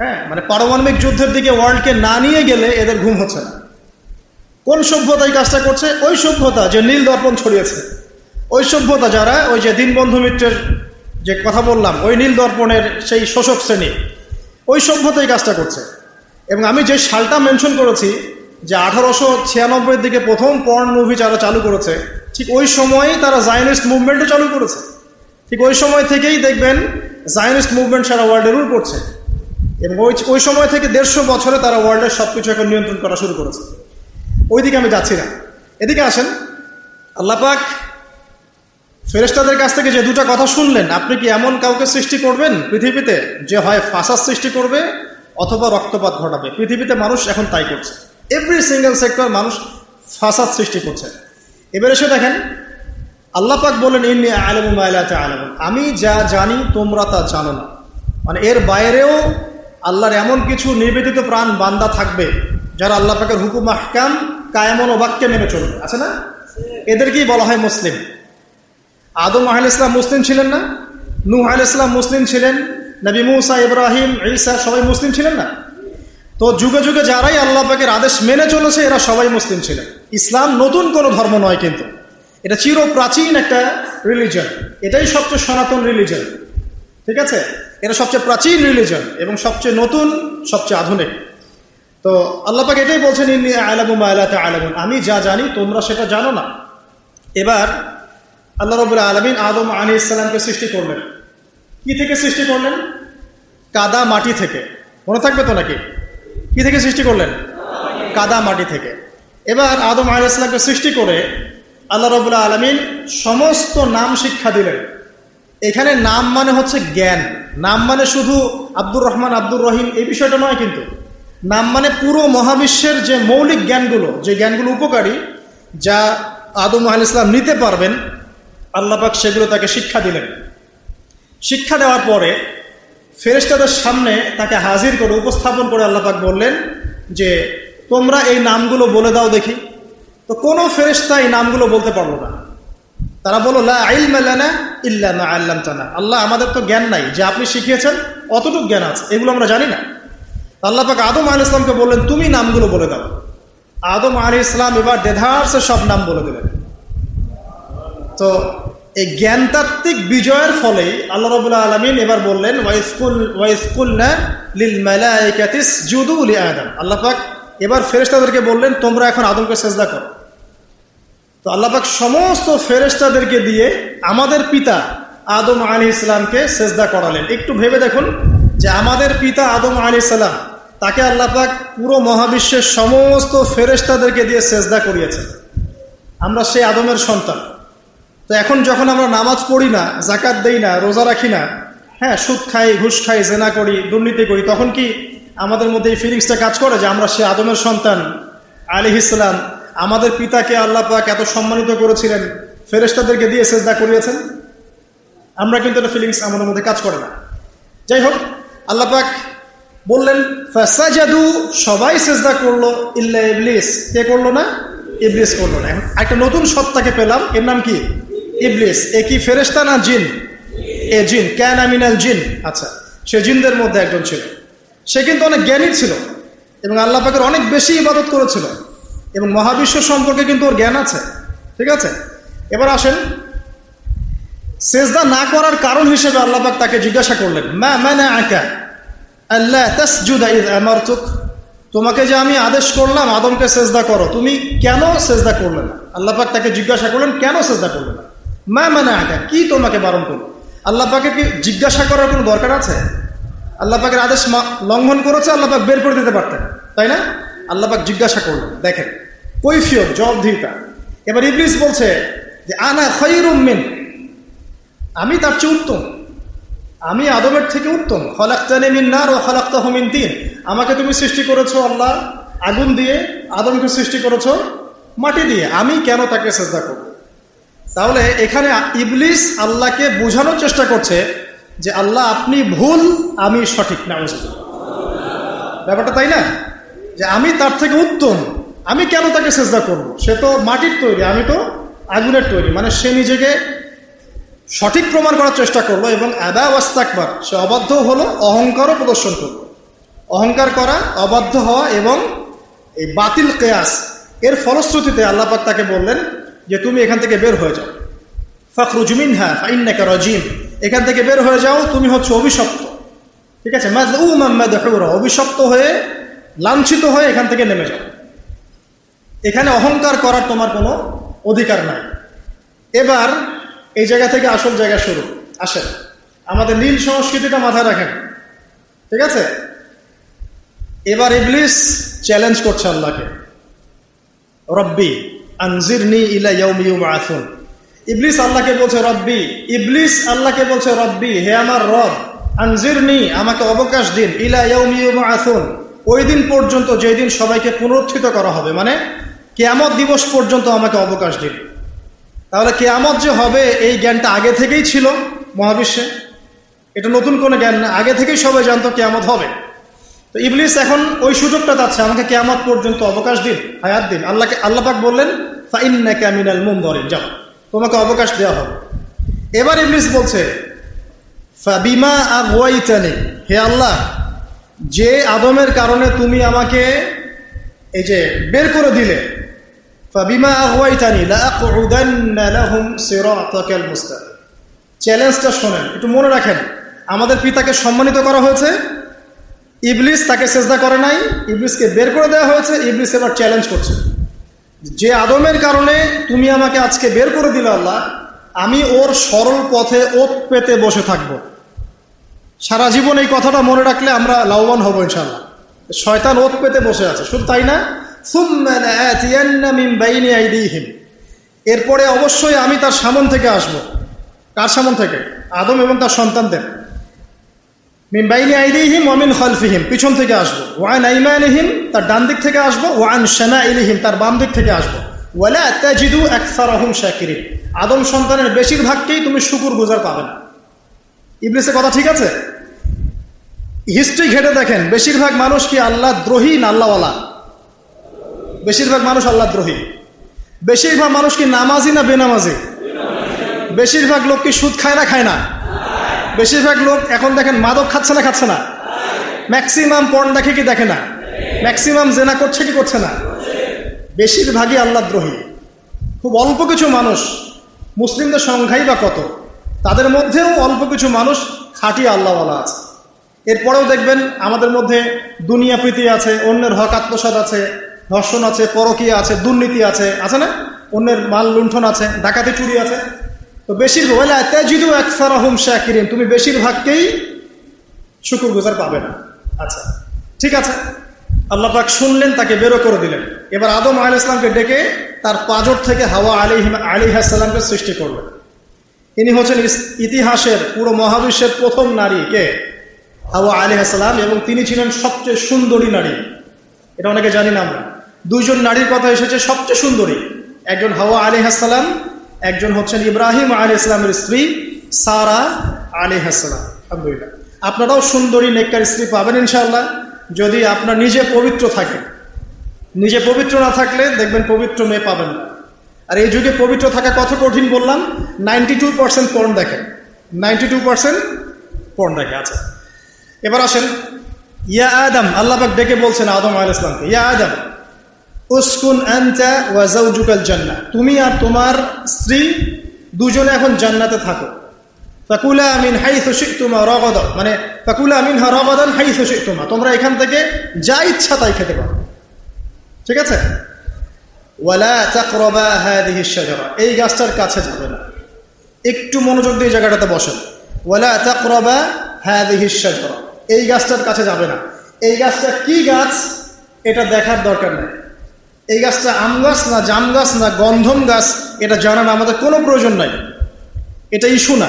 হ্যাঁ, মানে পারমাণবিক যুদ্ধের দিকে ওয়ার্ল্ডকে না নিয়ে গেলে এদের ঘুম হচ্ছে না। কোন সভ্যতা এই কাজটা করছে? ওই সভ্যতা যে নীল দর্পণ ছড়িয়েছে, ওই সভ্যতা যারা ওই যে দীনবন্ধু মিত্রের যে কথা বললাম, ওই নীল দর্পণের সেই শোষক শ্রেণী, ওই সভ্যতা এই কাজটা করছে। এবং আমি যে সালটা মেনশন করেছি যে 1896 দিকে প্রথম পর্ন মুভি যারা চালু করেছে, ঠিক ওই সময়ই তারা জায়নিস্ট মুভমেন্টও চালু করেছে। ঠিক ওই সময় থেকেই দেখবেন জায়নিস্ট মুভমেন্ট সারা ওয়ার্ল্ডে রুল করছে, এবং ওই সময় থেকে 150 বছরে তারা ওয়ার্ল্ডের সব কিছু এখন নিয়ন্ত্রণ করা শুরু করেছে। ওইদিকে আমি যাচ্ছি না, এদিকে আসেন। আল্লাহ পাক ফেরেশতাদের কাছ থেকে যে দুটা কথা শুনলেন, আপনি কি এমন কাউকে সৃষ্টি করবেন পৃথিবীতে যে হয় ফাসাদ সৃষ্টি করবে অথবা রক্তপাত ঘটাবে? পৃথিবীতে মানুষ এখন তাই করছে, এভরি সিঙ্গেল সেক্টর মানুষ ফাসাদ সৃষ্টি করছে। এবার এসে দেখেন আল্লাহ পাক বলেন, ইন্নী আ'লামু মা লা তা'লামুন, আমি যা জানি তোমরা তা জানো না। মানে এর বাইরেও আল্লাহর এমন কিছু নিবেদিত প্রাণ বান্দা থাকবে যারা আল্লাহ পাকের হুকুম আহকাম কায়ামন ও বাক্যে মেনে চলবে, আছে না? এদেরকেই বলা হয় মুসলিম। আদম আলাইহিস সালাম মুসলিম ছিলেন না? নূহ আলাইহিস সালাম মুসলিম ছিলেন, নবী মুসা, ইব্রাহিম, ঈসা সবাই মুসলিম ছিলেন না? তো যুগে যুগে যারাই আল্লাহ পাকের আদেশ মেনে চলেছে এরা সবাই মুসলিম ছিলেন। ইসলাম নতুন কোনো ধর্ম নয়, কিন্তু এটা চির প্রাচীন একটা রিলিজন, এটাই সবচেয়ে সনাতন রিলিজন, ঠিক আছে? এটা সবচেয়ে প্রাচীন রিলিজন এবং সবচেয়ে নতুন, সবচেয়ে আধুনিক। তো আল্লাহ পাক এটাই বলছেন, ইন্নী আ'লামু মা লা তা'লামুন, আমি যা জানি তোমরা সেটা জানো না। এবার আল্লাহ রাব্বুল আলামিন আদম আলাইহিস সালামকে সৃষ্টি করলেন। কি থেকে সৃষ্টি করলেন? কাদা মাটি থেকে। মনে থাকবে তো নাকি? কি থেকে সৃষ্টি করলেন? কাদা মাটি থেকে। এবার আদম আলাইহিস সালামকে সৃষ্টি করে আল্লাহ রাব্বুল আলামিন সমস্ত নাম শিক্ষা দিলেন। এখানে নাম মানে হচ্ছে জ্ঞান, নাম মানে শুধু আব্দুর রহমান, আব্দুর রহিম এই বিষয়টা নয়, কিন্তু নাম মানে পুরো মহাবিশ্বের যে মৌলিক জ্ঞানগুলো, যে জ্ঞানগুলো উপকারী, যা আদম আলাইহিস সালাম নিতে পারবেন, আল্লাহ পাক সেগুলো তাকে শিক্ষা দিলেন। শিক্ষা দেওয়ার পরে ফেরেশতাদের সামনে তাকে হাজির করে উপস্থাপন করে আল্লাহ পাক বললেন যে তোমরা এই নামগুলো বলে দাও দেখি। তো কোনো ফেরেশতা এই নামগুলো বলতে পারলো না। তারা বলল, লা ইলমা লানা ইল্লা মা আল্লামতানা, আল্লাহ আমাদের তো জ্ঞান নাই, যে আপনি শিখিয়েছেন অতটুকু জ্ঞান আছে, এগুলো আমরা জানি না। আল্লাহ পাক আদম আলাইহিস সালামকে বললেন তুমি নামগুলো বলে দাও। আদম আলাইহিস সালাম এবার দেধারসে সব নাম বলে দিলেন। তো এই জ্ঞানতাত্ত্বিক বিজয়ের ফলেই আল্লাহ রাব্বুল আলামিন এবার বললেন, ওয়াইসকুলনা লিল মালাইকাতি ইসজুদু লি আদম, আল্লাহ পাক এবার ফেরেশতাদেরকে বললেন তোমরা এখন আদমকে সেজদা করো। তো আল্লাহ পাক সমস্ত ফেরেশতাদেরকে দিয়ে আমাদের পিতা আদম আলাইহিস সালামকে সেজদা করালেন। একটু ভেবে দেখুন যে আমাদের পিতা আদম আলাইহিস সালাম, তাকে আল্লাহ পাক পুরো মহাবিশ্বের সমস্ত ফেরেশতাদেরকে দিয়ে সেজদা করিয়েছেন। আমরা সেই আদমের সন্তান। তো এখন যখন আমরা নামাজ পড়ি না, যাকাত দেই না, রোজা রাখি না, হ্যাঁ, সুদ খাই, ঘুষ খাই, জেনা করি, দুর্নীতি করি, তখন কি আমাদের মধ্যে এই ফিলিংসটা কাজ করে যে আমরা সে আদমের সন্তান আলাইহিস সালাম, আমাদের পিতাকে আল্লাহ পাক এত সম্মানিত করেছিলেন, ফেরেশতাদেরকে দিয়ে সেজদা করিয়েছেন? আমরা কিন্তু এটা ফিলিংস আমাদের মধ্যে কাজ করে না। যাই হোক, আল্লাহ পাক বললেন ফাসাজাদু, সবাই সেজদা করলো, ইল্লা ইবলিস, কে করলো না? ইবলিস করলো না। একটা নতুন সত্তাকে পেলাম, এর নাম কি? ইবলিস। এ কি ফেরেশতা না জিন? এ জিন, কানা মিনাল জিন। আচ্ছা, সে জিনদের মধ্যে একজন ছিল। সে কিন্তু অনেক জ্ঞানী ছিল এবং আল্লাহ পাকের অনেক বেশি ইবাদত করেছিল এবং মহাবিশ্ব সম্পর্কে কিন্তু ওর জ্ঞান আছে, ঠিক আছে? এবার আসেন, সেজদা না করার কারণ হিসেবে আল্লাহ পাক তাকে জিজ্ঞাসা করলেন, মা মানাআকা আল্লা তাসজুদা ইয আমারতুক, তোমাকে যে আমি আদেশ করলাম আদমকে সেজদা করো, তুমি কেন সেজদা করলে না? আল্লাহ পাক তাকে জিজ্ঞাসা করলেন কেন সেজদা করলে না? মা মানাআকা, কি তোমাকে বারণ করলো? আল্লাহ পাকে কি জিজ্ঞাসা করার কোনো দরকার আছে? আল্লাহ পাকের আদেশ লঙ্ঘন করেছে, আল্লাহ পাক বের করে দিতে পারতেন, তাই না? আল্লাহ পাক জিজ্ঞাসা করলেন। দেখেন কৈফিয়ত, জবাবদিহিতা। এবার ইবলিস বলছে যে আনা খায়রুম মিন, আমি তার চেয়ে উত্তম, আমি আদমের থেকে উত্তম। খলাকতানি মিন নার ওয়া খলাকতাহু মিন তিন, আমাকে তুমি সৃষ্টি করেছো আল্লাহ আগুন দিয়ে, আদমকে সৃষ্টি করেছো মাটি দিয়ে, আমি কেন তাকে সেজদা করব? তাহলে এখানে ইবলিস আল্লাহকে বোঝানোর চেষ্টা করছে যে আল্লাহ আপনি ভুল, আমি সঠিক। নাউজুবিল্লাহ, ব্যাপারটা তাই না? যে আমি তার থেকে উত্তম, আমি কেন তাকে সেজদা করব? সে তো মাটির তৈরি, আমি তো আগুনের তৈরি। মানে সে নিজেকে সঠিক প্রমাণ করার চেষ্টা করলো এবং আবা ওয়াস্তাকবার, সে অবাধ্য হলো, অহংকারও প্রদর্শন করলো। অহংকার করা, অবাধ্য হওয়া এবং এই বাতিল কিয়াস, এর ফলশ্রুতিতে আল্লাহ পাক তাকে বললেন যে তুমি এখান থেকে বের হয়ে যাও, ফাখরুজ মিনহা ফাইন্নাকা রাজিম, এখান থেকে বের হয়ে যাও, তুমি হচ্ছে অভিশপ্ত, ঠিক আছে? মাযউমান মাদহুরা, অভিশপ্ত হয়ে, লাঞ্ছিত হয়ে এখান থেকে নেমে যাও, এখানে অহংকার করার তোমার কোনো অধিকার নাই। এবার এই জায়গা থেকে আসল জায়গা শুরু। আসেন, আমাদের নীল সংস্কৃতিটা মাথায় রাখেন, ঠিক আছে? এবার ইবলিস চ্যালেঞ্জ করছে আল্লাহকে, রব্বি আনজিরনি ইলা ইয়াউমি ইউবআসুন। ইবলিস আল্লাহকে বলছে রব্বি, ইবলিস আল্লাহকে বলছে রব্বি, হে আমার রব, আনজিরনি, আমাকে অবকাশ দিন, ইলা ইয়াউমি ইউবআসুন, ওই দিন পর্যন্ত যেই দিন সবাইকে পুনরুত্থিত করা হবে, মানে কিয়ামত দিবস পর্যন্ত আমাকে অবকাশ দিন। তাহলে কিয়ামত যে হবে এই জ্ঞানটা আগে থেকেই ছিল মহাবিশ্বে, এটা নতুন কোনো জ্ঞান না, আগে থেকেই সবাই জানতো কিয়ামত হবে। তো ইবলিস এখন ওই সুযোগটা চাচ্ছে, আমাকে কিয়ামত পর্যন্ত অবকাশ দিন, হায়াত দিন। আল্লাহ পাক বললেন ফাইন্নাকা মিনাল মুনযারিন, যাও, তোমাকে অবকাশ দেওয়া হবে। এবার ইবলিস বলছে ফাবিমা আগওয়াইতানি, হে আল্লাহ, যে আদমের কারণে তুমি আমাকে এই যে বের করে দিলে, ফাবিমা আগওয়াইতানি লাআকউদান্না লাহুম সিরাতাকাল মুস্তাকিম। চ্যালেঞ্জটা শোনেন, একটু মনে রাখেন, আমাদের পিতাকে সম্মানিত করা হয়েছে, ইবলিস তাকে সেজদা করে নাই, ইবলিসকে বের করে দেওয়া হয়েছে, ইবলিস এবার চ্যালেঞ্জ করছে যে আদমের কারণে তুমি আমাকে আজকে বের করে দিলে আল্লাহ, আমি ওর সরল পথে ওত পেতে বসে থাকব। সারা জীবন এই কথাটা মনে রাখলে আমরা লাভবান হব ইনশাআল্লাহ। শয়তান ওত পেতে বসে আছে, শুধু তাই না, সুম্মা লাআতিয়ান্না মিন বাইনি আইদিহিম, এরপরে অবশ্যই আমি তার সামন থেকে আসব। কার সামন থেকে? আদম এবং তার সন্তানদের। মিন বাইনি আইদিহিম ওয়া মিন খালফিহিম, পিছন থেকে আসবো। ওয়া আন আইমানিহিম, তার ডান দিক থেকে আসবো। ওয়া আন শামাইলিহিম, তার বাম দিক থেকে আসবো। ওয়ালা তাজিদু আকসারাহুম শাকিরিন, আদম সন্তানের বেশিরভাগকেই তুমি শুকরগুজার পাবে না। ইবলিসের কথা ঠিক আছে? হিস্ট্রি ঘেটে দেখেন, বেশিরভাগ মানুষ কি আল্লাহ দ্রোহী না আল্লাহওয়ালা? বেশিরভাগ মানুষ আল্লাহ দ্রোহী। বেশিরভাগ মানুষ কি নামাজি না বেনামাজি? বেশিরভাগ লোক কি সুদ খায় না খায় না? বেশিরভাগ লোক এখন দেখেন মাদক খাচ্ছে না খাচ্ছে না? ম্যাক্সিমাম পর্ন দেখে কি দেখে না? ম্যাক্সিমাম জেনা করছে কি করছে না? বেশিরভাগই আল্লাহ দ্রোহী। খুব অল্প কিছু মানুষ, মুসলিমদের সংখ্যাই বা কত, তাদের মধ্যেও অল্প কিছু মানুষ খাঁটি আল্লাহওয়ালা আছে। এরপরেও দেখবেন আমাদের মধ্যে দুনিয়া প্রীতি আছে, অন্যের হক আত্মসাৎ আছে, ধর্ষণ আছে, পরকীয়া আছে, দুর্নীতি আছে, আছে না? অন্যের মাল লুণ্ঠন আছে, ডাকাতি চুরি আছে। তো বেশিরভাগ ওয়ালা তাজিদু আকসারাহুম শাকিরিন, তুমি বেশিরভাগকেই শুকরগুজার পাবে না। আচ্ছা ঠিক আছে, আল্লাহ পাক শুনলেন, তাকে বেরো করে দিলেন। এবার আদম আলাইহিস সালামকে ডেকে তার পাঁজর থেকে হাওয়া আলাইহিস সালামকে সৃষ্টি করলেন। ইনি হচ্ছেন ইতিহাসের পুরো মহাবিশ্বের প্রথম নারী। কে? হাওয়া আলাইহিস সালাম। এবং তিনি ছিলেন সবচেয়ে সুন্দরী নারী। এটা অনেকে জানি না আমরা। দুইজন নারীর কথা এসেছে সবচেয়ে সুন্দরী, একজন হাওয়া আলাইহিস সালাম, একজন হচ্ছেন ইব্রাহিম আলাইহিস সালামের স্ত্রী সারা আলাইহিস সালাম। আলহামদুলিল্লাহ, আপনারাও সুন্দরী নেককার স্ত্রী পাবেন ইনশাআল্লাহ, যদি আপনার নিজে পবিত্র থাকেন। নিজে পবিত্র না থাকলে দেখবেন পবিত্র মেয়ে পাবেন না। আর এই যুগে পবিত্র থাকা কত কঠিন বললাম, 92% পর্ন দেখে, 92% পর্ন দেখে। আচ্ছা এবার আসেন, ইয়া আদম, আল্লাহ পাক ডেকে বলছেন আদম আলাইহিস সালামকে, ইয়া আদম উসকুন আনতা ওয়া যাওজুকাল জান্নাহ, তুমি আর তোমার স্ত্রী দুজনে এখন জান্নাতে থাকো। ফাকুলা মিন হাইসু শি'তুমা রাগাদা, মানে ফাকুলা মিনহা রাগাদান হাইসু শি'তুমা, তোমরা এখান থেকে যা ইচ্ছা তাই খেতে পারো, ঠিক আছে? ওয়ালা তাকরাবা হাযিহি আশ-শাজারা, এই গাছটার কাছে যাবে না। একটু মনোযোগ দিয়ে জায়গাটাতে বসেন। ওয়ালা তাকরাবা হাযিহি আশ-শাজারা, এই গাছটার কাছে যাবে না। এই গাছটা কি গাছ এটা দেখার দরকার নেই। এই গাছটা আম গাছ না জাম গাছ না গন্ধম গাছ এটা জানার আমাদের কোনো প্রয়োজন নাই, এটা ইস্যু না।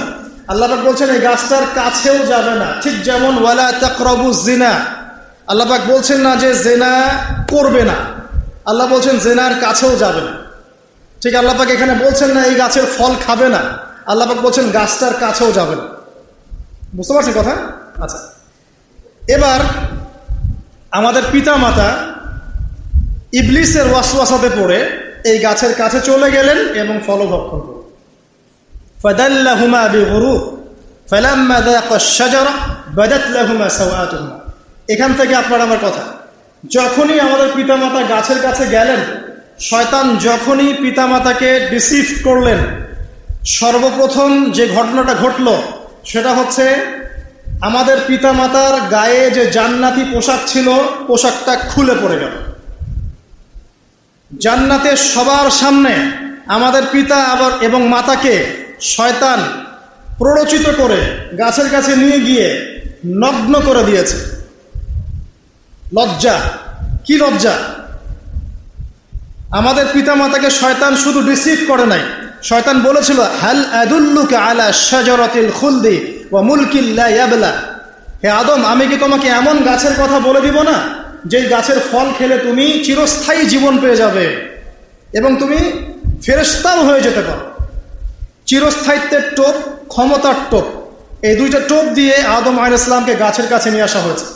আল্লাহ পাক বলছেন এই গাছটার কাছেও যাবে না। ঠিক যেমন ওয়ালা তাকরাবু জিনা, আল্লাহ পাক বলছেন না যে জেনা করবে না, আল্লাহ বলছেন জেনার কাছেও যাবে না। ঠিক আল্লাহ পাক এখানে বলছেন না এই গাছের ফল খাবে না, আল্লাহ পাক বলছেন গাছটার কাছেও যাবে না। বুঝতে পারছেন কথা? আচ্ছা এবার আমাদের পিতা মাতা ইবলিসের ওয়াসওয়াসাতে পড়ে এই গাছের কাছে চলে গেলেন এবং ফল ভক্ষণ করলেন। ফাদাল্লাহুমা বিগুরুর ফালাম্মা যাকা আশ-শাজারা বাদাত লাহুমা সাওআতুহুমা। এখান থেকে আপনার আমার কথা, যখনই আমাদের পিতামাতা গাছের কাছে গেলেন, শয়তান যখনই পিতামাতাকে ডিসিভ করলেন, সর্বপ্রথম যে ঘটনাটা ঘটল সেটা হচ্ছে আমাদের পিতামাতার গায়ে যে জান্নাতি পোশাক ছিল পোশাকটা খুলে পড়ে গেল। জান্নাতের সবার সামনে আমাদের পিতা আবার এবং মাতাকে শয়তান প্ররোচিত করে গাছের কাছে নিয়ে গিয়ে নগ্ন করে দিয়েছে। লজ্জা, কি লজ্জা! আমাদের পিতা মাতাকে শয়তান শুধু ডিসিভ করে নাই, শয়তান বলেছিল হাল আদুল্লুকা আলা শাজারাতিল খুলদি ওয়া মুলকিন লা ইয়াবলা, হে আদম আমি কি তোমাকে এমন গাছের কথা বলে দিব না যেই গাছের ফল খেলে তুমি চিরস্থায়ী জীবন পেয়ে যাবে এবং তুমি ফেরেশতাও হয়ে যেতে পারো। চিরস্থায়িত্বের টোপ, ক্ষমতার টোপ, এই দুইটা টোপ দিয়ে আদম আলাইহিস সালামকে গাছের কাছে নিয়ে আসা হয়েছে।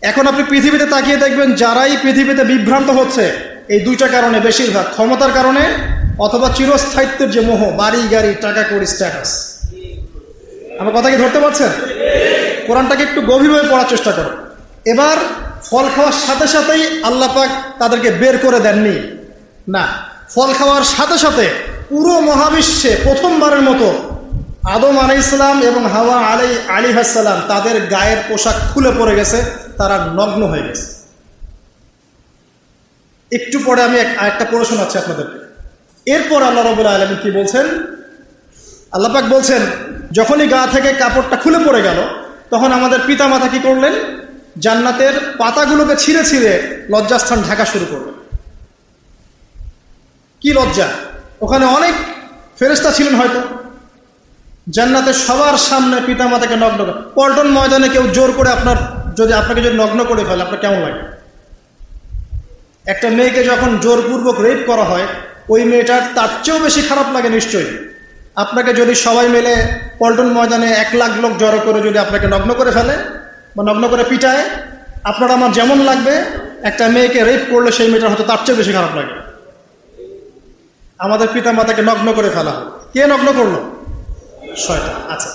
এখন আপনি পৃথিবীতে তাকিয়ে দেখবেন যারাই পৃথিবীতে বিভ্রান্ত হচ্ছে এই দুইটা কারণে, বেশিরভাগ ক্ষমতার কারণে অথবা চিরস্থায়িত্বের যে মোহ, বাড়ি গাড়ি টাকা কড়ি স্ট্যাটাস। আমার কথা কি ধরতে পারছেন? কোরআনটাকে একটু গভীরভাবে পড়ার চেষ্টা করো। এবার ফল খাওয়ার সাথে সাথেই আল্লাহ পাক তাদেরকে বের করে দেননি, না, ফল খাওয়ার সাথে সাথে পুরো মহাবিশ্বে প্রথমবারের মতো আদম আলাইহিসসালাম এবং হাওয়া আলাইহিসসালাম তাদের গায়ের পোশাক খুলে পড়ে গেছে, তারা নগ্ন হয়ে গেছে। একটু পরে আমি একটা পড়ে শোনাচ্ছি আপনাদেরকে। এরপর আল্লাহ রাব্বুল আলামিন কি বলছেন? আল্লাহ পাক বলছেন, যখনই গা থেকে কাপড়টা খুলে পড়ে গেল, তখন আমাদের পিতামাতা কি করলেন? জান্নাতের পাতাগুলোকে ছিঁড়ে ছিঁড়ে লজ্জাস্থান ঢাকা শুরু করলেন। কি লজ্জা! ওখানে অনেক ফেরেশতা ছিলেন হয়তো। জান্নাতের সবার সামনে পিতামাতাকে নগ্ন, পল্টন ময়দানে কেউ জোর করে আপনাকে যদি নগ্ন করে ফেলে, আপনার কেমন লাগে? একটা মেয়েকে যখন জোরপূর্বক রেপ করা হয়, ওই মেয়েটার তার চেয়েও বেশি খারাপ লাগে নিশ্চয়ই। আপনাকে যদি সবাই মিলে পল্টন ময়দানে 1 লাখ লোক জড়ো করে যদি আপনাকে নগ্ন করে ফেলে বা নগ্ন করে পিটায়, আপনার আমার যেমন লাগবে, একটা মেয়েকে রেপ করলে সেই মেয়েটার হয়তো তার চেয়ে বেশি খারাপ লাগে। আমাদের পিতা মাতাকে নগ্ন করে ফেলা, কে নগ্ন করলো? শয়তান। আচ্ছা,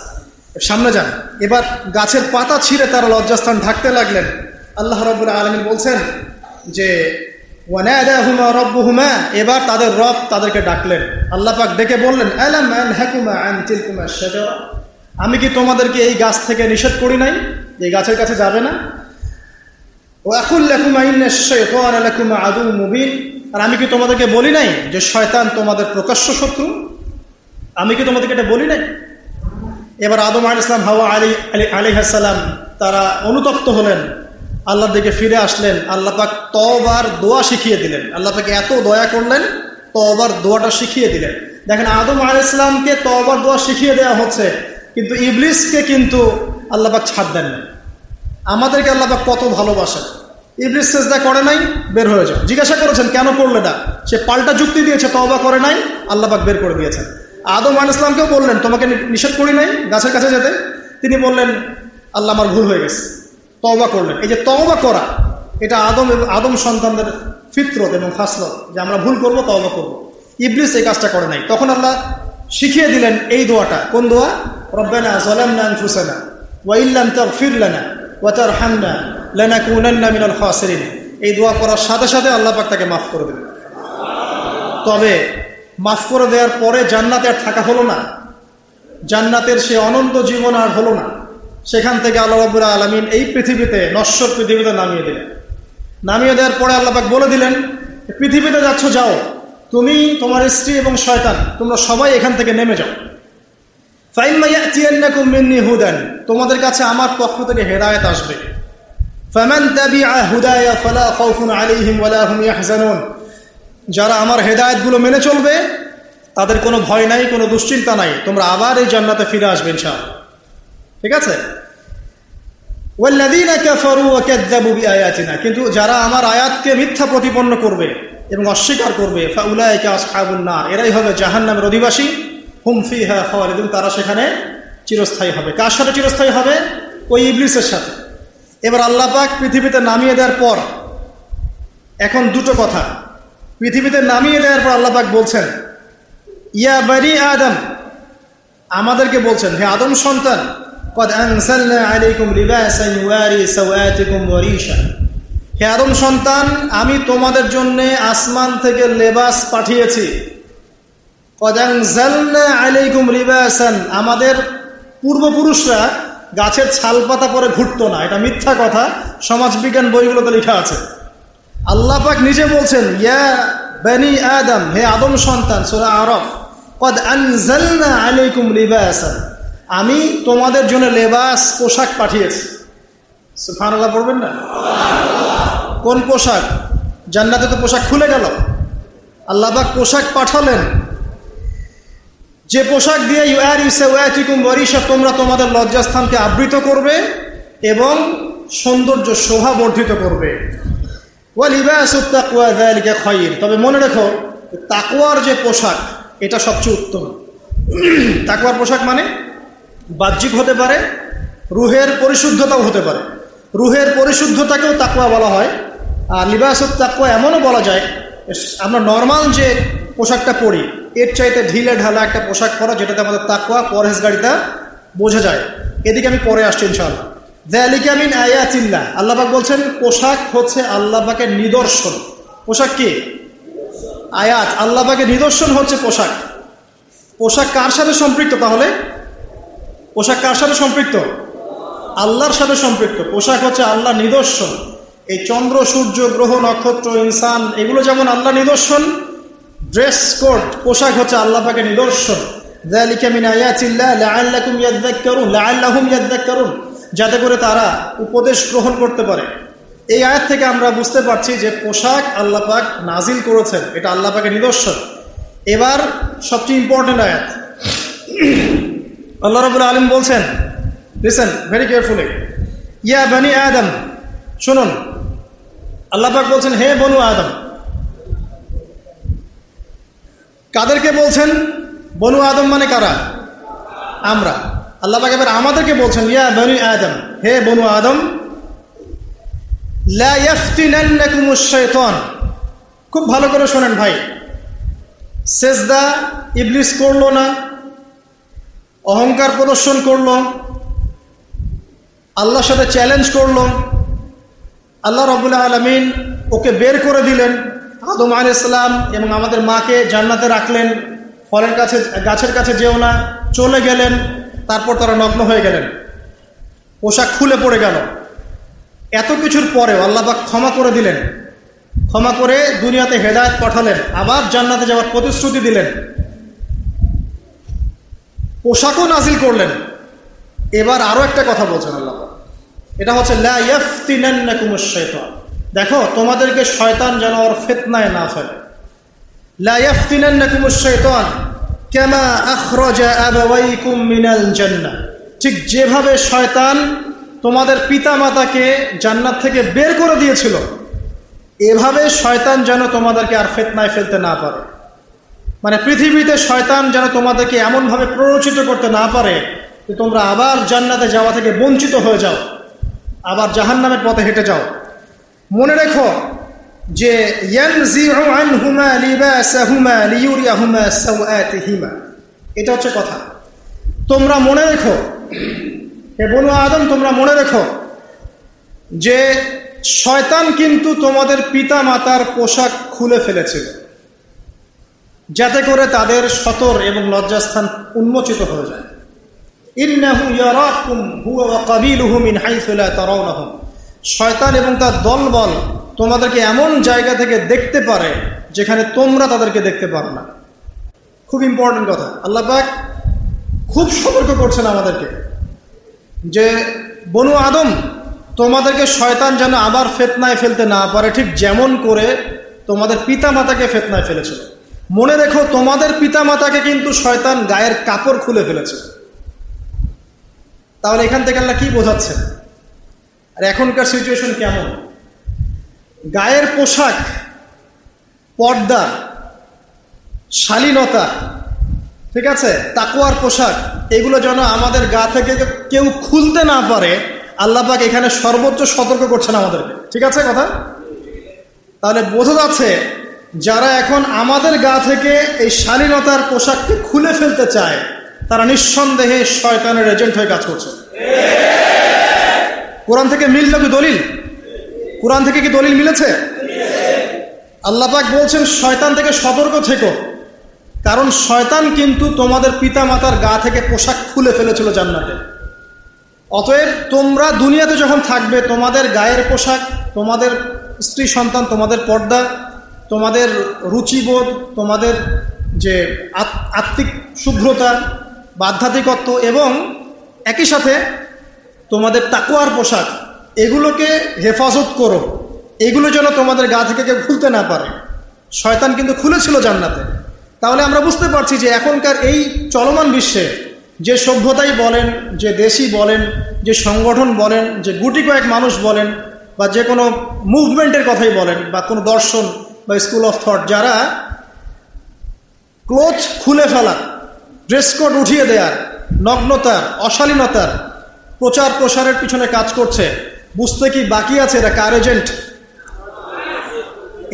সামনে যান। এবার গাছের পাতা ছিঁড়ে তারা লজ্জাস্থান ঢাকতে লাগলেন। আল্লাহ রাব্বুল আলামিন বলছেন যে ওয়ানাদাহুমা রাব্বুহুমা, এবার তাদের রব তাদেরকে ডাকলেন। আল্লাহ পাক ডেকে বললেন, আলাম আনহাকুমা আন তিলকুমা শাজারা, আমি কি তোমাদেরকে এই গাছ থেকে নিষেধ করি নাই, এই গাছের কাছে যাবে না? ওয়া আকুল লাকুমা ইন্নাশ শাইতানা লাকুমা আদুউম মুবিন, আর আমি কি তোমাদেরকে বলি নাই যে শয়তান তোমাদের প্রকাশ্য শত্রু? আমি কি তোমাদেরকে এটা বলি নাই? এবার আদম আলাইহিস সালাম, হাওয়া আলাইহিস সালাম তারা অনুতপ্ত হলেন, আল্লাহর দিকে ফিরে আসলেন। আল্লাহ পাক তওবার দোয়া শিখিয়ে দিলেন। আল্লাহ পাক এত দয়া করলেন, তওবার দোয়াটা শিখিয়ে দিলেন। দেখেন, আদম আলাইহিস সালামকে তওবার দোয়া শিখিয়ে দেওয়া হচ্ছে, কিন্তু ইবলিসকে কিন্তু আল্লাহ পাক ছাড় দেন না। আমাদেরকে আল্লাহ পাক কত ভালোবাসেন। ইবলিস সিজদা করে নাই, বের হয়ে যাও। জিজ্ঞাসা করেছেন কেন করলে না, সে পাল্টা যুক্তি দিয়েছে, তওবা করে নাই, আল্লাহ পাক বের করে দিয়েছেন। আদম আলাইহিস সালামকেও বললেন, তোমাকে নিষেধ করি নাই গাছের কাছে যেতে, তিনি বললেন আল্লাহ আমার ভুল হয়ে গেছে, তওবা করলেন। এই যে তওবা করা, এটা আদম সন্তানদের ফিতরত এবং খাসলত, যে আমরা ভুল করব, তওবা করব। ইবলিস এই কাজটা করে নাই। তখন আল্লাহ শিখিয়ে দিলেন এই দোয়াটা। কোন দোয়া? রব্বানা যালামনা আনফুসানা ওয়া ইল্লাম তাগফির লানা ওয়া তারহামনা লানাকুনান্না মিনাল খাসিরিন। এই দোয়া করার সাথে সাথে আল্লাহ পাক তাকে মাফ করে দিলেন। তবে মাফ করে দেওয়ার পরে জান্নাতে আর থাকা হলো না, জান্নাতের সে অনন্ত জীবন আর হলো না। সেখান থেকে আল্লাহ রাব্বুল আলামিন এই পৃথিবীতে, নশ্বর পৃথিবীতে নামিয়ে দিলেন। নামিয়ে দেওয়ার পরে আল্লাহ পাক বলে দিলেন, পৃথিবীতে যাচ্ছ যাও, তুমি, তোমার স্ত্রী এবং শয়তান, তোমরা সবাই এখান থেকে নেমে যাও। ফাইম্মা ইয়াতিয়ান্নাকুম মিন্নি হুদান, তোমাদের কাছে আমার পক্ষ থেকে হেদায়েত আসবে। ফামান তাবিআ হুদায়া ফালা খাউফুন আলাইহিম ওয়ালা হুম ইয়াহজানুন, যারা আমার হেদায়েতগুলো মেনে চলবে তাদের কোনো ভয় নাই, কোনো দুশ্চিন্তা নাই, তোমরা আবার এই জান্নাতে ফিরে আসবে ইনশাআল্লাহ। ঠিক আছে? ওয়াল্লাযীনা কাফারু ওয়া কাযযাবু বিআয়াতিনা, কিন্তু যারা আমার আয়াতকে মিথ্যা প্রতিপন্ন করবে এবং অস্বীকার করবে, ফাউলাইকা আসহাবুন নার, এরাই হবে জাহান্নামের অধিবাসী। হুম ফিহা খালিদুন, তারা সেখানে চিরস্থায়ী হবে। কার সাথে চিরস্থায়ী হবে? ওই ইবলিসের সাথে। এবার আল্লাহ পাক পৃথিবীতে নামিয়ে দেওয়ার পর এখন দুটো কথা। পৃথিবীতে নামিয়ে দেওয়ার পর আল্লাহ পাক বলছেন, ইয়া বানি আদম, আমাদেরকে বলছেন, হে আদম সন্তান, কদ আনজালনা আলাইকুম লিবাসান ইউয়ারি সাওয়াতিকুম ওয়া রিশা, হে আদম সন্তান, আমি তোমাদের জন্য আসমান থেকে লেবাস পাঠিয়েছি। কদ আনজালনা আলাইকুম লিবাসান, আমাদের পূর্বপুরুষরা গাছের ছালপাতা পরে ঘুরতো না, এটা মিথ্যা কথা, সমাজবিজ্ঞান বইগুলোতে লেখা আছে। আল্লাহ পাক নিজে বলছেন, ইয়া বানি আদম, হে আদম সন্তান, সূরা আরাফ, কদ আনজালনা আলাইকুম লিবাসান, আমি তোমাদের জন্য লেবাস, পোশাক পাঠিয়েছি। সুবহানাল্লাহ পড়বেন না? কোন পোশাক? জান্নাতে তো পোশাক খুলে গেল, আল্লাহ পাক পোশাক পাঠালেন, যে পোশাক দিয়ে ইউআরি সাওয়াতিকুম ওয়া রিশা, তোমরা তোমাদের লজ্জাস্থানকে আবৃত করবে এবং সৌন্দর্য শোভা বর্ধিত করবে। ওয়া লিবাসুত তাকওয়া যালিকা খায়র, তবে মনে রেখো, তাকওয়ার যে পোশাক এটা সবচেয়ে উত্তম। তাকওয়ার পোশাক মানে বাহ্যিক হতে পারে, রুহের পরিশুদ্ধতাও হতে পারে। রুহের পরিশুদ্ধতাকেও তাকওয়া বলা হয়। আর লিবাসুত তাকওয়া এমনও বলা যায়, আমরা নর্মাল যে পোশাকটা পরি এর চাইতে ঢিলে ঢালা একটা পোশাক পরা, যেটাতে আমাদের তাকওয়া, পরহেজগারিতা বোঝা যায়। এদিকে আমি পরে আসছি ইনশাআল্লাহ। যালিকা মিন আয়াতিল্লাহ, আল্লাহ পাক বলছেন পোশাক হচ্ছে আল্লাহ পাকের নিদর্শন। পোশাক কি? আয়াত। আল্লাহ পাকের নিদর্শন হচ্ছে পোশাক। পোশাক কার সাথে সম্পৃক্ত? তাহলে পোশাক কার সাথে সম্পৃক্ত? আল্লাহর সাথে সম্পৃক্ত। পোশাক হচ্ছে আল্লাহর নিদর্শন। এই চন্দ্র, সূর্য, গ্রহ, নক্ষত্র, ইনসান, এগুলো যেমন আল্লাহ নিদর্শন, ড্রেস কোড, পোশাক হচ্ছে আল্লাহ পাকের নিদর্শন। যালিকা মিন আয়াতিল্লাহ লাআল্লাকুম ইয়াযাক্কারুন, লাআল্লাহুম ইয়াযাক্কারুন, যাতে করে তারা উপদেশ গ্রহণ করতে পারে। এই আয়াত থেকে আমরা বুঝতে পারছি যে পোশাক আল্লাহ পাক নাজিল করেছেন, এটা আল্লাহ পাকের নিদর্শন। এবার সবচেয়ে ইম্পর্টেন্ট আয়াত, আল্লাহ রাব্বুল আলামিন বলছেন, লিসেন ভেরি কেয়ারফুলি, ইয়া বনি আদম, শুনুন, আল্লাহ পাক বলছেন হে বনু আদম। কাদেরকে বলছেন? বনু আদম মানে কারা? আমরা। আল্লাহ পাক এবার আমাদেরকে বলছেন ইয়া বনি আদম, হে বনু আদম, লা ইয়াফতিনান্নাকুমুশ শাইতান। খুব ভালো করে শোনেন ভাই, সেজদা ইবলিস করলো না, অহংকার প্রদর্শন করলো, আল্লাহর সাথে চ্যালেঞ্জ করলো, আল্লাহ রাব্বুল আলামিন ওকে বের করে দিলেন, আদম আলাইহিস সালাম এবং আমাদের মাকে জান্নাতে রাখলেন, ফলের কাছে, গাছের কাছে যেও না, চলে গেলেন, তারপর তারা নগ্ন হয়ে গেলেন, পোশাক খুলে পড়ে গেল। এত কিছুর পরেও আল্লাহ পাক ক্ষমা করে দিলেন, ক্ষমা করে দুনিয়াতে হেদায়েত পাঠালেন, আবার জান্নাতে যাওয়ার প্রতিশ্রুতি দিলেন, পোশাকও নাজিল করলেন। এবার আরো একটা কথা বলছেন আল্লাহ পাক, এটা হচ্ছে লা ইয়াফতিনান্নাকুমুশ শাইতান। দেখো তোমাদেরকে শয়তান যেন ওর ফিতনায় না ফেলে। লা ইয়াফতিনান্নাকুমুশ শাইতান কামা আখরাজা আবাওয়াইকুম মিনাল জান্নাহ, ঠিক যেভাবে শয়তান তোমাদের পিতামাতাকে জান্নাত থেকে বের করে দিয়েছিল, এভাবে শয়তান যেন তোমাদেরকে আর ফিতনায় ফেলতে না পারে। মানে পৃথিবীতে শয়তান যেন তোমাদেরকে এমনভাবে প্ররোচিত করতে না পারে যে তোমরা আবার জান্নাতে যাওয়া থেকে বঞ্চিত হয়ে যাও, আবার জাহান্নামের পথে হেঁটে যাও। মনে রেখো যে ইয়ানজিউ আনহুমা লিবাসাহুমা লিয়ুরিয়াহুমা সাওআতিহিমা, এটা হচ্ছে কথা। তোমরা মনে রেখো, হে বনু আদম, তোমরা মনে রেখো যে শয়তান কিন্তু তোমাদের পিতা মাতার পোশাক খুলে ফেলেছিল, যাতে করে তাদের সতর এবং লজ্জাস্থান উন্মোচিত হয়ে যায়। ইন্নাহু ইয়ারাকুম হুয়া ওয়া কাবিলুহু মিন হাইসু লা তারাউনাহুম, শয়তান এবং তার দলবল তোমাদেরকে এমন জায়গা থেকে দেখতে পারে যেখানে তোমরা তাদেরকে দেখতে পারো না। খুব ইম্পর্টেন্ট কথা, আল্লাহ পাক খুব সতর্ক করছেন আমাদেরকে যে বনু আদম, তোমাদেরকে শয়তান যেন আবার ফিতনায় ফেলতে না পারে, ঠিক যেমন করে তোমাদের পিতা মাতাকে ফিতনায় ফেলেছিল। মনে রেখো তোমাদের পিতা মাতাকে কিন্তু শয়তান গায়ের কাপড় খুলে ফেলেছে। তাহলে এখান থেকে আল্লাহ কি বোঝাচ্ছেন? আর এখনকার সিচুয়েশন কেমন? গায়ের পোশাক, পর্দা, শালীনতা, ঠিক আছে, তাকওয়ার পোশাক, এগুলো যেন আমাদের গা থেকে কেউ খুলতে না পারে, আল্লাহ পাক এখানে সর্বোচ্চ সতর্ক করছেন আমাদেরকে। ঠিক আছে কথা? তাহলে বোঝা যাচ্ছে যারা এখন আমাদের গা থেকে এই শালীনতার পোশাককে খুলে ফেলতে চায়, তারা নিঃসন্দেহে শয়তানের এজেন্ট হয়ে কাজ করছে। কোরআন থেকে মিলল কি দলিল? কোরআন থেকে কি দলিল মিলেছে? আল্লাহ পাক বলছেন শয়তান থেকে সতর্ক থেকো, কারণ শয়তান কিন্তু তোমাদের পিতা মাতার গা থেকে পোশাক খুলে ফেলেছিল জান্নাতে। অতএব তোমরা দুনিয়াতে যখন থাকবে, তোমাদের গায়ের পোশাক, তোমাদের স্ত্রী সন্তান, তোমাদের পর্দা, তোমাদের রুচিবোধ, তোমাদের যে আত্মিক শুভ্রতা বা আধ্যাত্মিকত্ব এবং একই সাথে তোমাদের তাকওয়ার পোশাক, এগুলোকে হেফাজত করো, এগুলো যেন তোমাদের গা থেকে কেউ খুলতে না পারে। শয়তান কিন্তু খুলেছিল জান্নাতে। তাহলে আমরা বুঝতে পারছি যে এখনকার এই চলমান বিশ্বে যে সভ্যতাই বলেন, যে দেশই বলেন, যে সংগঠন বলেন, যে গুটি কয়েক মানুষ বলেন, বা যে কোনো মুভমেন্টের কথাই বলেন, বা কোনো দর্শন বা স্কুল অফ থট, যারা ক্লোথ খুলে ফেলা, ড্রেস কোড উঠিয়ে দেওয়ার, নগ্নতার, অশালীনতার প্রচার প্রসারের পিছনে কাজ করছে, বুঝতে কি বাকি আছে এরা কার এজেন্ট?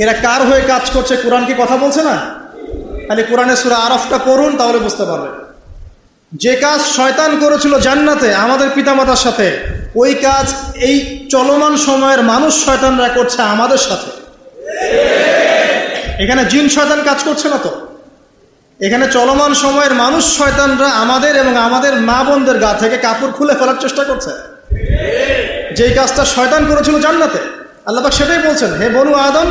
এরা কার হয়ে কাজ করছে? কোরআন কি কথা বলছে না? খালি কোরআনের সূরা আরাফটা পড়ুন, তাহলে বুঝতে পারবে। যে কাজ শয়তান করেছিল জান্নাতে আমাদের পিতামাতার সাথে, ওই কাজ এই চলমান সময়ের মানুষ শয়তানরা করছে আমাদের সাথে। এখানে জিন শয়তান কাজ করছে না তো, এখানে চলমান সময়ের মানুষ শয়তানরা আমাদের এবং আমাদের মা বোনদের গা থেকে কাপড় খুলে ফেলার চেষ্টা করছে। যেই কাজটা শয়তান করেছিল জান্নাতে, আল্লাহ পাক সেটাই বলছেন, হে বনু আদম,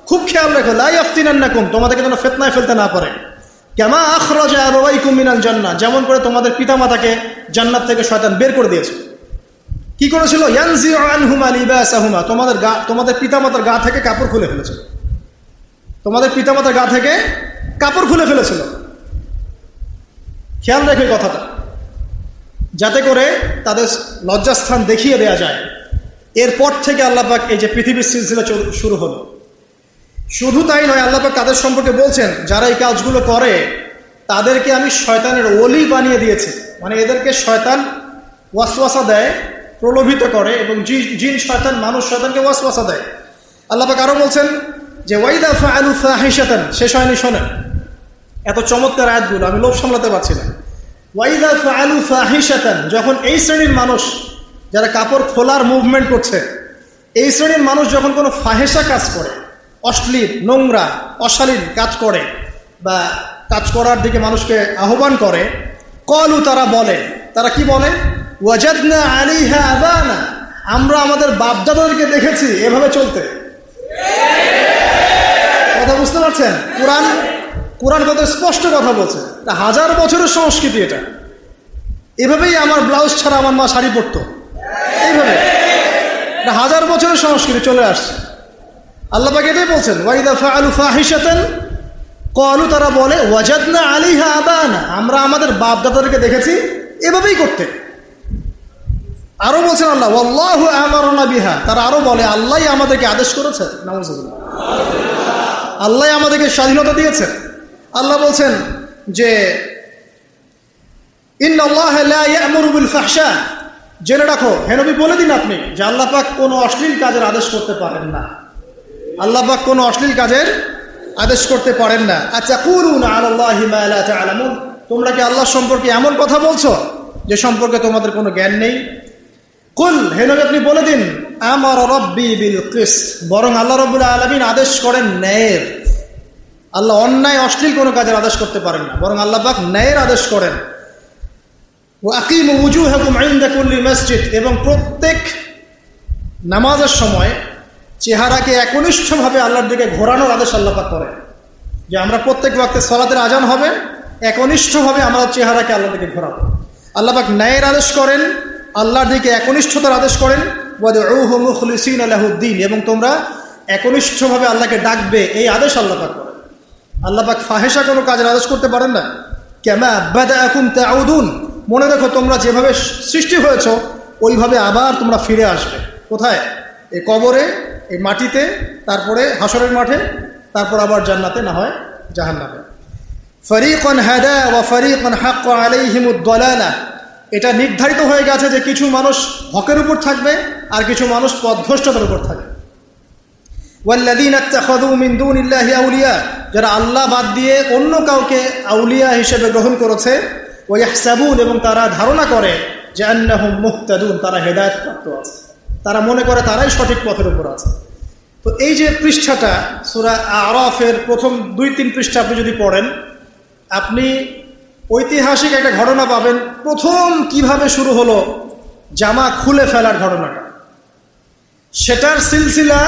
খুব খেয়াল রেখো, লা ইয়াফতিনান্নাকুম, তোমাদেরকে যেন ফিতনায় ফেলতে না পারে। কামা আখরাজা আবাওয়াইকুম মিনাল জান্নাহ, যেমন করে তোমাদের পিতামাতাকে জান্নাত থেকে শয়তান বের করে দিয়েছে। কি করেছিল? ইয়ানজিউ আনহুমা লিবাসাহুমা, তোমাদের পিতামাতার গা থেকে কাপড় খুলে ফেলেছিল। তোমাদের পিতামাতার গা থেকে কাপড় খুলে ফেলেছিল। খেয়াল রেখো এই কথাটা, যাতে করে তাদের লজ্জাস্থান দেখিয়ে দেয়া যায়। এরপর থেকে আল্লাহ পাক এই যে পৃথিবীর সিলসিলা শুরু হলো। শুধু তাই নয়, আল্লাহ পাক তাদের সম্পর্কে বলছেন, যারা এই কাজগুলো করে তাদেরকে আমি শয়তানের ওলি বানিয়ে দিয়েছি। মানে এদেরকে শয়তান ওয়াসওয়াসা দেয়, প্রলোভিত করে, এবং জিন শয়তান মানুষ শয়তানকে ওয়াসওয়াসা দেয়। আল্লাহ পাক আরও বলছেন যে ওয়াইদা ফাআলু ফাহিশাতান, শেষ হয়নি শোনেন, এত চমৎকার আয়াতগুলো আমি লোভ সামলাতে পারছি না। ওয়াইদা ফাআলু ফাহিশাতান, যখন এই শ্রেণীর মানুষ যারা কাপড় খোলার মুভমেন্ট করছে, এই শ্রেণীর মানুষ যখন কোনো ফাহেসা কাজ করে, অশ্লীল, নোংরা, অশালীন কাজ করে বা কাজ করার দিকে মানুষকে আহ্বান করে, কলু, তারা বলে, তারা কি বলে? ওয়াজাদনা আলাইহা আবানা, আমরা আমাদের বাপদাদাদেরকে দেখেছি এভাবে চলতে। কথা বুঝতে পারছেন? কোরআন কত স্পষ্ট কথা বলছে। এটা 1000 বছরের সংস্কৃতি। এটা এভাবেই আমার ব্লাউজ ছাড়া আমার মা শাড়ি পরতো, এইভাবে। এটা 1000 বছরের সংস্কৃতি চলে আসছে। আল্লাহ পাক এটাই বলছেন, ওয়াইদা ফাআলু ফাহিশাতান ক্বালু, তারা বলে ওয়াজাদনা আলাইহা আবানা, আমরা আমাদের বাপ দাদাদেরকে দেখেছি এভাবেই করতে। আরো বলছেন আল্লাহ, ওয়াল্লাহু আমারনা বিহা, তারা আরো বলে আল্লাহই আমাদেরকে আদেশ করেছে। নাউযুবিল্লাহ, আল্লাহই আমাদেরকে স্বাধীনতা দিয়েছেন। আল্লাহ বলছেন যে ইন্নাল্লাহা লা ইয়া'মুরু বিল ফাহশা, জেনে রাখো হে নবী, বলে দিন আপনি যে আল্লাহ পাক কোনো অশ্লীল কাজের আদেশ করতে পারেন না। আল্লাহ পাক কোনো অশ্লীল কাজের আদেশ করতে পারেন না। আতাকুলুনা আলাল্লাহি মা লা তা'লামুন, তোমরা কি আল্লাহ সম্পর্কে এমন কথা বলছো যে সম্পর্কে তোমাদের কোনো জ্ঞান নেই? কুল, হে নবী আপনি বলে দিন, আমারা রাব্বি বিল কিসত, বরং আল্লাহ রাব্বুল আলামিন আদেশ করেন ন্যায়ের। আল্লাহ অন্যায় অশ্লীল কোনো কাজের আদেশ করতে পারেন না, বরং আল্লাহ পাক ন্যায়ের আদেশ করেন। ওয়া আকিমু ওয়ুজুহাকুম ইনদা কুল্লি মসজিদ, এবং প্রত্যেক নামাজের সময় চেহারাকে একনিষ্ঠভাবে আল্লাহর দিকে ঘোরানোর আদেশ আল্লাহ পাক করেন। যে আমরা প্রত্যেক ওয়াক্তে সালাতের আজান হবে, একনিষ্ঠভাবে আমাদের চেহারাকে আল্লাহর দিকে ঘোরাবো। আল্লাহ পাক ন্যায়ের আদেশ করেন, আল্লাহর দিকে একনিষ্ঠতার আদেশ করেন। ওয়াদউহু মুখলিসিনা লাহুদ্দিন, এবং তোমরা একনিষ্ঠভাবে আল্লাহকে ডাকবে, এই আদেশ আল্লাহ পাক করেন। আল্লাহ পাক ফাহেসা কোনো কাজের আদেশ করতে পারেন না। কামা বাদাআকুম তাউদুন, মনে দেখো তোমরা যেভাবে সৃষ্টি হয়েছ ওইভাবে আবার তোমরা ফিরে আসবে। কোথায়? এই কবরে, এই মাটিতে, তারপরে হাসরের মাঠে, তারপর আবার জান্নাতে, না হয় জাহান্নামে। ফারীকান হাদা ওয়া ফারীকান হাক্কা আলাইহিমুদ দালালা, এটা নির্ধারিত হয়ে গেছে যে কিছু মানুষ হকের উপর থাকবে আর কিছু মানুষ পথভ্রষ্টতার উপর থাকবে। ওয়াল্লাযীনা ইত্তাখাযু মিন দুনিল্লাহি আউলিয়া, যারা আল্লাহ বাদ দিয়ে অন্য কাউকে আউলিয়া হিসেবে গ্রহণ করেছে, ওয়া ইয়াহসাবুন, এবং তারা ধারণা করে যে আন্নাহুম মুহতাদুন, তারা হেদায়েতপ্রাপ্ত আছে, তারা মনে করে তারাই সঠিক পথের উপর আছে। তো এই যে পৃষ্ঠাটা সূরা আরাফের প্রথম 2-3 পৃষ্ঠা আপনি যদি পড়েন, আপনি ঐতিহাসিক একটা ঘটনা পাবেন। প্রথম কিভাবে শুরু হলো জামা খুলে ফেলার ঘটনাটা, সেটার সিলসিলা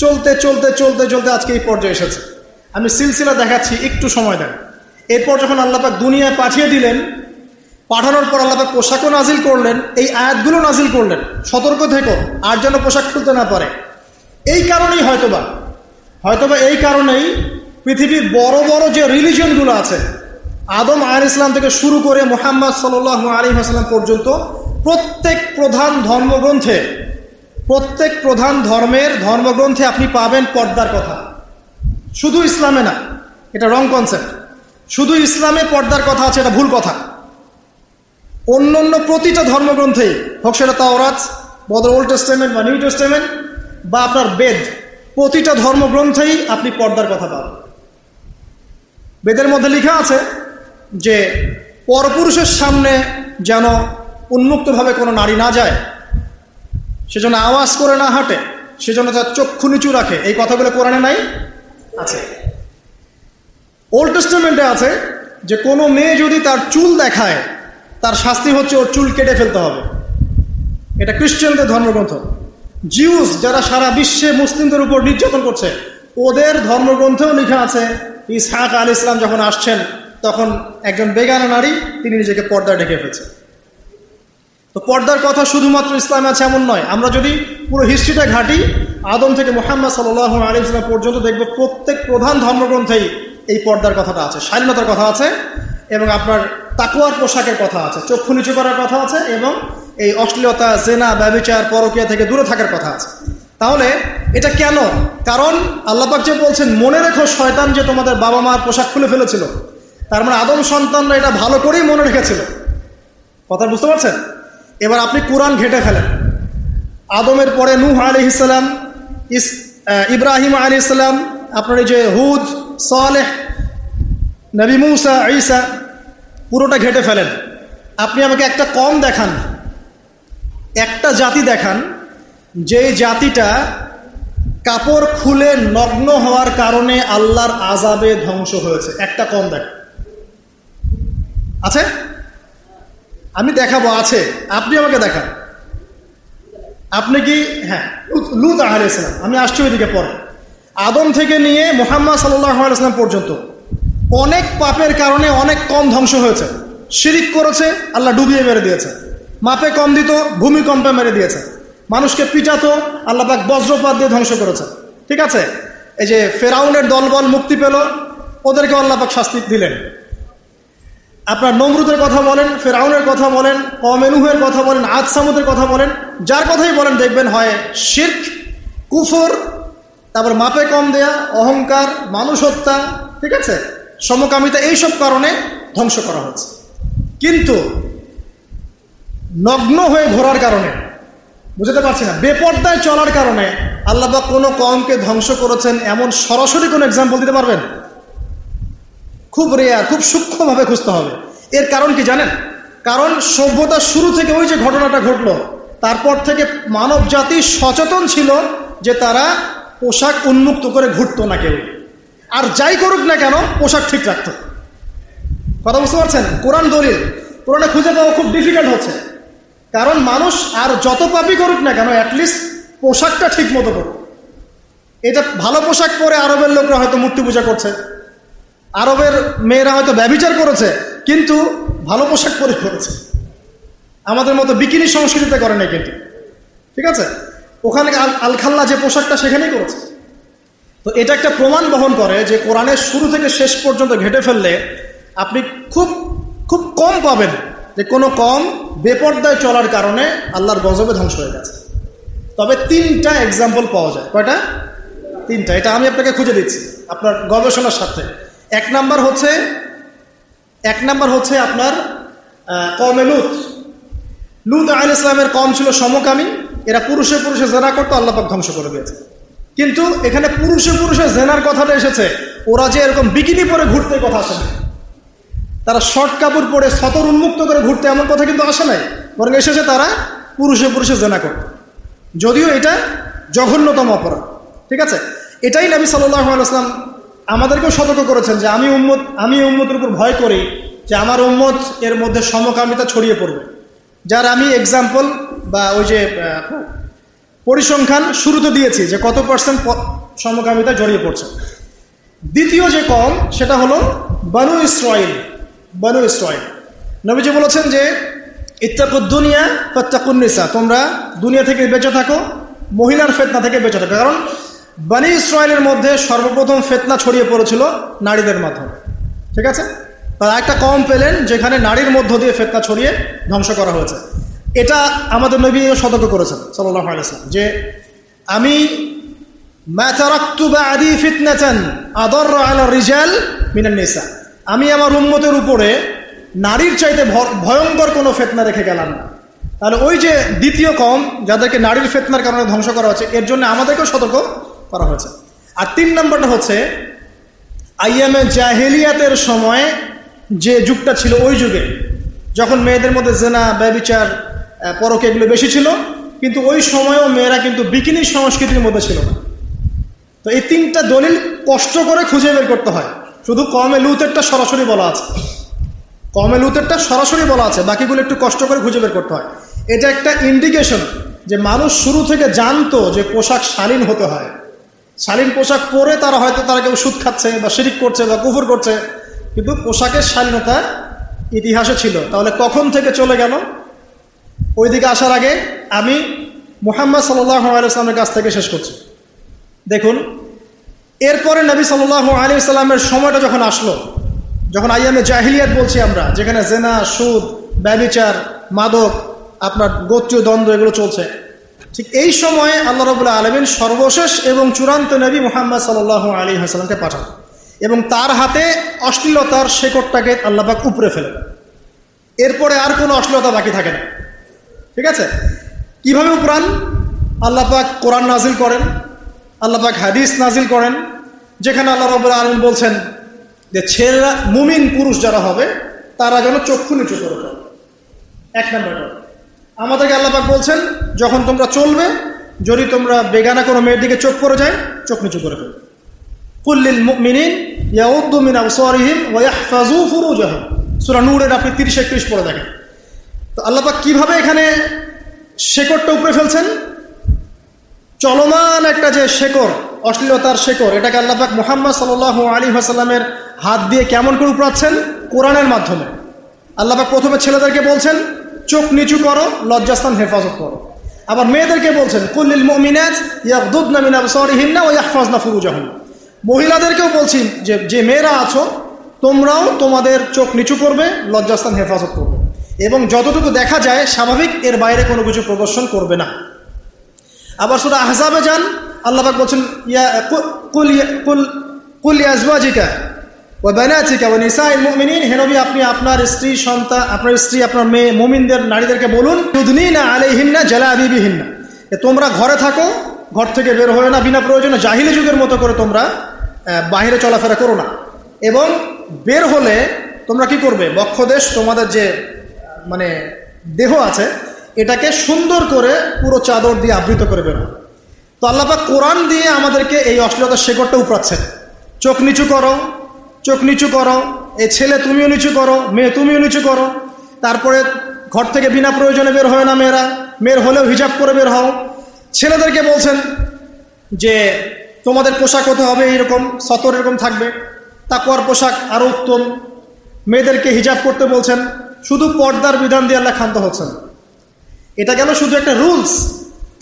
চলতে চলতে চলতে চলতে আজকে এই পর্যায়ে এসেছে। আমি সিলসিলা দেখাচ্ছি, একটু সময় দেন। এরপর যখন আল্লাহ পাক দুনিয়ায় পাঠিয়ে দিলেন, পাঠানোর পর আল্লাহ পাক পোশাকও নাজিল করলেন, এই আয়াতগুলো নাজিল করলেন, সতর্ক থেকো আর যেন পোশাক খুলতে না পারে। এই কারণেই হয়তোবা এই কারণেই পৃথিবীর বড় বড় যে রিলিজিয়নগুলো আছে, আদম আলাইহিস সালাম থেকে শুরু করে মুহাম্মদ সাল্লাল্লাহু আলাইহি ওয়াসাল্লাম পর্যন্ত, প্রত্যেক প্রধান ধর্মের ধর্মগ্রন্থে আপনি পাবেন পর্দার কথা। শুধু ইসলামে না, এটা রং কনসেপ্ট। শুধু ইসলামে পর্দার কথা আছে, এটা ভুল কথা। অন্য প্রতিটা ধর্মগ্রন্থেই হোক, সেটা তাওরাত, বদর ওল্ড টেস্টামেন্ট বা নিউ টেস্টামেন্ট, বা আপনার বেদ, প্রতিটা ধর্মগ্রন্থেই আপনি পর্দার কথা পাবেন। বেদের মধ্যে লেখা আছে যে পরপুরুষের সামনে যেন উন্মুক্তভাবে কোনো নারী না যায়, সেজন্য আওয়াজ করে না হাঁটে, সেজন্য তার চক্ষু নিচু রাখে, এই কথাগুলো কোরআনে নাই? আছে। ওল্ড টেস্টামেন্টে আছে যে কোনো মেয়ে যদি তার চুল দেখায় তার শাস্তি হচ্ছে ওর চুল কেটে ফেলতে হবে। এটা খ্রিস্টানদের ধর্মগ্রন্থ। জিউস যারা সারা বিশ্বে মুসলিমদের উপর নির্যাতন করছে, ওদের ধর্মগ্রন্থেও লেখা আছে ইসহাক আলাইহিস সালাম যখন আসছেন তখন একজন বেগানা নারী তিনি নিজেকে পর্দায় ঢেকে ফেলছে। তো পর্দার কথা শুধুমাত্র ইসলামে আছে এমন নয়। আমরা যদি পুরো হিস্ট্রিটা ঘাঁটি, আদম থেকে মুহাম্মদ সাল্লাল্লাহু আলাইহি ওয়াসাল্লাম পর্যন্ত দেখব প্রত্যেক প্রধান ধর্মগ্রন্থেই এই পর্দার কথাটা আছে, স্বাধীনতার কথা আছে, এবং আপনার তাকওয়ার পোশাকের কথা আছে, চক্ষু নিচু করার কথা আছে, এবং এই অশ্লীলতা, জেনা, ব্যভিচার, পরকীয়া থেকে দূরে থাকার কথা আছে। তাহলে এটা কেন? কারণ আল্লাহ পাক যে বলছেন মনে রেখো শয়তান যে তোমাদের বাবা মার পোশাক খুলে ফেলেছিল, তার মানে আদম সন্তানরা এটা ভালো করেই মনে রেখেছিল। কথা বুঝতে পারছেন? এবার আপনি কোরআন ঘেটে ফেলেন। আদমের পরে নূহ আলাইহিস সালাম, ইব্রাহিম আলাইহিস সালাম, আপনার এই যে হুদ, সালেহ, নবী মুসা, ঈসা, পুরোটা ঘেটে ফেলেন। আপনি আমাকে একটা কম দেখান, একটা জাতি দেখান যে জাতিটা কাপড় খুলে নগ্ন হওয়ার কারণে আল্লাহর আযাবে ধ্বংস হয়েছে। একটা কম দেখান। আছে? আমি দেখাবো, আছে। আপনি আমাকে দেখান। আপনি কি? হ্যাঁ, লূত আলাইহিস সালাম। আমি আসছি ওইদিকে পরে। আদম থেকে নিয়ে মুহাম্মদ সাল্লাল্লাহু আলাইহি ওয়াসাল্লাম পর্যন্ত অনেক পাপের কারণে অনেক কম ধ্বংস হয়েছে। শিরিক করেছে, আল্লাহ ডুবিয়ে মেরে দিয়েছে। মাপে কম দিত, ভূমিকম্পে মেরে দিয়েছে। মানুষকে পিটাতো, আল্লাহ পাক বজ্রপাত দিয়ে ধ্বংস করেছে। ঠিক আছে? এই যে ফেরাউনের দলবল মুক্তি পেল, ওদেরকে আল্লাহ পাক শাস্তি দিলেন। আপনার নমরুদের কথা বলেন, ফেরাউনের কথা বলেন, কওমে নূহের কথা বলেন, আদ সামুদের কথা বলেন, যার কথাই বলেন দেখবেন হয় শিরক, কুফর, তারপর মাপে কম দেয়া, অহংকার, মানুষ হত্যা, ঠিক আছে, সমকামিতা, এইসব কারণে ধ্বংস করা হচ্ছে। কিন্তু নগ্ন হয়ে ঘোরার কারণে, বুঝতে পারছি না, বেপর্দায় চলার কারণে আল্লাহ পাক কোনো কওমকে ধ্বংস করেছেন এমন সরাসরি কোনো এক্সাম্পল দিতে পারবেন? খুব রেয়ার, খুব সূক্ষ্মভাবে খুঁজতে হবে। এর কারণ কি জানেন? কারণ সভ্যতার শুরু থেকে ওই যে ঘটনাটা ঘটলো, তারপর থেকে মানব জাতি সচেতন ছিল যে তারা পোশাক উন্মুক্ত করে ঘুরতো না কেউ, আর যাই করুক না কেন পোশাক ঠিক রাখতো। কথা বুঝতে পারছেন? কোরআন দলিল, কোরআনে খুঁজে পাওয়া খুব ডিফিকাল্ট হচ্ছে। কারণ মানুষ আর যত পাপই করুক না কেন অ্যাটলিস্ট পোশাকটা ঠিক মতো করুক। এটা ভালো পোশাক পরে আরবের লোকরা হয়তো মূর্তি পূজা করছে, আরবের মেয়েরা হয়তো ব্যভিচার করেছে, কিন্তু ভালো পোশাক পরে করেছে। আমাদের মতো বিকিনি সংস্কৃতিতে করে নাই কিন্তু, ঠিক আছে? ওখানে আলখাল্লা যে পোশাকটা সেখানেই করেছে। তো এটা একটা প্রমাণ বহন করে যে কোরআনের শুরু থেকে শেষ পর্যন্ত ঘেটে ফেললে আপনি খুব খুব কম পাবেন যে কোনো কম বেপর্দায় চলার কারণে আল্লাহর গজবে ধ্বংস হয়ে গেছে। তবে 3টা এক্সাম্পল পাওয়া যায়। কয়টা? 3টা। এটা আমি আপনাকে খুঁজে দিচ্ছি আপনার গবেষণার সাথে। এক নাম্বার হচ্ছে আপনার কওমে লূত। লূত আলাইহিস সালামের কওম ছিল সমকামী, এরা পুরুষে পুরুষে জেনা করতো, আল্লাহ পাক ধ্বংস করে দিয়েছে। কিন্তু এখানে পুরুষে পুরুষে জেনার কথাটা এসেছে, ওরা যে এরকম বিকিনি পরে ঘুরতে কথা আসে না, তারা শর্ট কাপড় পরে সতর উন্মুক্ত করে ঘুরতে এমন কথা কিন্তু আসে নাই, বরং এসেছে তারা পুরুষে পুরুষে জেনা করত। যদিও এটা জঘন্যতম অপরাধ, ঠিক আছে? এটাই নবী সাল্লাল্লাহু আলাইহি ওয়াসাল্লাম আমাদেরকেও সতর্ক করেছেন যে আমি উম্মতের উপর ভয় করি যে আমার উম্মত এর মধ্যে সমকামিতা ছড়িয়ে পড়বে। যার আমি এক্সাম্পল বা ওই যে পরিসংখ্যান শুরুতে দিয়েছি যে কত পার্সেন্ট সমকামিতা জড়িয়ে পড়ছে। দ্বিতীয় যে কম সেটা হলো বনু ইসরাইল। নবীজি বলেছেন যে ইত্তাকুদ দুনিয়া ফাত্তাকুন নিসা, তোমরা দুনিয়া থেকে বেঁচে থাকো, মহিলার ফিতনা থেকে বেঁচে থাকো। কারণ বনি ইসরাইলের মধ্যে সর্বপ্রথম ফিতনা ছড়িয়ে পড়েছিল নারীদের মাধ্যমে, ঠিক আছে? তারা একটা কম পেলেন যেখানে নারীর মধ্য দিয়ে ফিতনা ছড়িয়ে ধ্বংস করা হয়েছে। এটা আমাদের নবী সতর্ক করেছেন সাল্লাল্লাহু আলাইহি ওয়াসাল্লাম যে আমি মা তারাকতু বা'দি ফিতনাতান আদার আলা রিজাল মিনান নিসা, আমি আমার উম্মতের উপরে নারীর চাইতে ভয়ঙ্কর কোনো ফিতনা রেখে গেলাম না। তাহলে ওই যে দ্বিতীয় কম যাদেরকে নারীর ফিতনার কারণে ধ্বংস করা হচ্ছে, এর জন্য আমাদেরকেও সতর্ক করা হয়েছে। আর 3 নম্বরটা হচ্ছে আইয়ামে জাহেলিয়াতের সময় যে যুগটা ছিল ওই যুগে, যখন মেয়েদের মধ্যে জেনা, ব্যভিচার, পরকে এগুলো বেশি ছিল, কিন্তু ওই সময়ও মেয়েরা কিন্তু বিকিনি সংস্কৃতির মধ্যে ছিল না। তো এই তিনটা দলিল কষ্ট করে খুঁজে বের করতে হয়। শুধু কওমে লূতেরটা সরাসরি বলা আছে, কওমে লূতেরটা সরাসরি বলা আছে, বাকিগুলো একটু কষ্ট করে খুঁজে বের করতে হয়। এটা একটা ইন্ডিকেশন যে মানুষ শুরু থেকে জানতো যে পোশাক শালীন হতে হয়। শালীন পোশাক পরে তারা কেউ সুদ খাচ্ছে বা শিরিক করছে বা কুফর করছে, কিন্তু পোশাকের শালীনতা ইতিহাসে ছিল। তাহলে কখন থেকে চলে গেল? ওইদিকে আসার আগে আমি মুহাম্মদ সাল্লাল্লাহু আলাইহি ওয়াসাল্লামের কাছ থেকে শেষ করছি। দেখুন, এরপরে নবী সাল্লাল্লাহু আলাইহি ওয়াসাল্লামের সময়টা যখন আসলো, যখন আইয়ামে জাহিলিয়াত বলছি আমরা, যেখানে জেনা, সুদ, ব্যভিচার, মাদক, আপনার গোত্রীয় দ্বন্দ্ব এগুলো চলছে, ঠিক এই সময়ে আল্লাহ রাব্বুল আলামিন সর্বশেষ এবং চূড়ান্ত নবী মুহাম্মদ সাল্লাল্লাহু আলাইহি ওয়াসাল্লামকে পাঠান এবং তার হাতে অশ্লীলতার শেকড়টাকে আল্লাহ পাক উপরে ফেলে দেন। এরপরে আর কোনো অশ্লীলতা বাকি থাকে না। ঠিক আছে? কিভাবে উপরান? আল্লাহ পাক কোরআন নাজিল করেন, আল্লাহ পাক হাদিস নাজিল করেন, যেখানে আল্লাহ রাব্বুল আলামিন বলছেন যে ছেলেরা, মুমিন পুরুষ যারা হবে তারা যেন চক্ষু নিচু করে ফেলে। এক নম্বর কথা, আমাদেরকে আল্লাহ পাক বলছেন যখন তোমরা চলবে, যদি তোমরা বেগানা কোনো মেয়ের দিকে চোখ পড়ে যায়, চোখ নিচু করে ফেলো। কুল লিল মুমিনিন ইয়াউদ্দু মিন আবসারিহিম ওয়া ইয়াহফাযু ফুরুজাহুম, সূরা নূরের আপনি 30-31 পড়ে দেখেন। তো আল্লাহ পাক কিভাবে এখানে শেকড়টা উপরে ফেলছেন? চলমান একটা যে শেকড়, অশ্লীলতার শেকড়, এটাকে আল্লাহ পাক মুহাম্মদ সাল্লাল্লাহু আলাইহি ওয়াসাল্লামের হাত দিয়ে কেমন করে উপড়াচ্ছেন? কোরআনের মাধ্যমে। আল্লাহ পাক প্রথমে ছেলেদেরকে বলছেন চোখ নিচু করো, লজ্জাস্থান হেফাজত করো। আবার মেয়েদেরকে বলছেন কুল লিল মুমিনাত ইয়াগদুদনা মিন আবসারিহিন্না ওয়া ইয়াহফাজনা ফুরুজাহুন্না। মহিলাদেরকেও বলছি যে মেয়েরা আছো, তোমরাও তোমাদের চোখ নিচু করবে, লজ্জাস্থান হেফাজত করবে এবং যতটুকু দেখা যায় স্বাভাবিক, এর বাইরে কোনো কিছু প্রদর্শন করবে না। আবার সূরা আহজাবে যান, আল্লাহ পাক বলছেন কুল লিআজওয়াজিকা ওয়া বানাতিকা ওয়া নিসাইল মুমিনিন, হে নবী আপনি আপনার স্ত্রী, সন্তান, আপনার স্ত্রী, আপনার মেয়ে মুমিনদের, নারীদেরকে বলুন ইউদনিনা আলাইহিন্না জালাবিবিহিন্না, তোমরা ঘরে থাকো, ঘর থেকে বের হয়ে না বিনা প্রয়োজনে জাহিলি যুগের মতো করে তোমরা বাইরে চলাফেরা করো না। এবং বের হলে তোমরা কি করবে? বক্ষদেশ, তোমাদের যে মানে দেহ আছে, এটাকে সুন্দর করে পুরো চাদর দিয়ে আবৃত করে বের হয়। তো আল্লাহ পাক কোরআন দিয়ে আমাদেরকে এই অশ্লীলতার শেকড়টা উপড়াচ্ছেন। চোখ নিচু করো, চোখ নিচু করো, এই ছেলে তুমিও নিচু করো, মেয়ে তুমিও নিচু করো। তারপরে ঘর থেকে বিনা প্রয়োজনে বের হয় না মেয়েরা, মেয়ের হলেও হিজাব করে বের হও। ছেলেদেরকে বলছেন যে তোমাদের পোশাক হতে হবে এইরকম, সতর এরকম থাকবে, তাকওয়ার পোশাক আরও উত্তম। মেয়েদেরকে হিজাব করতে বলছেন। শুধু পর্দার বিধান দিয়ে আল্লাহ ক্ষান্ত হচ্ছেন। এটা গেল শুধু একটা রুলস।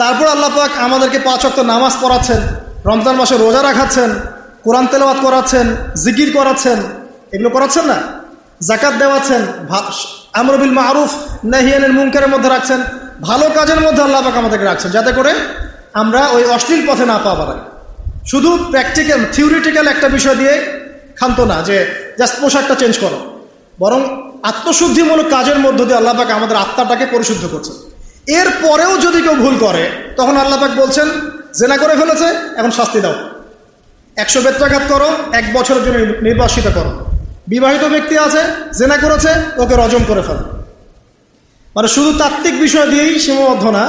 তারপর আল্লাহ পাক আমাদেরকে 5 ওয়াক্ত নামাজ পড়াচ্ছেন, রমজান মাসে রোজা রাখাচ্ছেন, কোরআন তেলাওয়াত করাচ্ছেন, জিকির করাচ্ছেন, এগুলো করাচ্ছেন না? যাকাত দেওয়াচ্ছেন, আমর বিল মারুফ নাহি আনিল মুনকারের মধ্যে রাখছেন, ভালো কাজের মধ্যে আল্লাহ পাক আমাদেরকে রাখছেন, যাতে করে আমরা ওই অশ্লীল পথে না পা বাড়াই। শুধু প্র্যাকটিক্যাল, থিওরিটিক্যাল একটা বিষয় দিয়ে ক্ষান্ত না যে জাস্ট পোশাকটা চেঞ্জ করো, বরং আত্মশুদ্ধিমূলক কাজের মধ্য দিয়ে আল্লাহ পাক আমাদের আত্মাটাকে পরিশুদ্ধ করছেন। এরপরেও যদি কেউ ভুল করে, তখন আল্লাহ পাক বলছেন জেনা করে ফেলেছে, এখন শাস্তি দাও, 100 বেত্রাঘাত করো, 1 বছরের জন্য নির্বাসিত করো। বিবাহিত ব্যক্তি আছে, জেনা করেছে, ওকে রজম করে ফেলো। মানে শুধু তাত্ত্বিক বিষয় দিয়েই সীমাবদ্ধ না,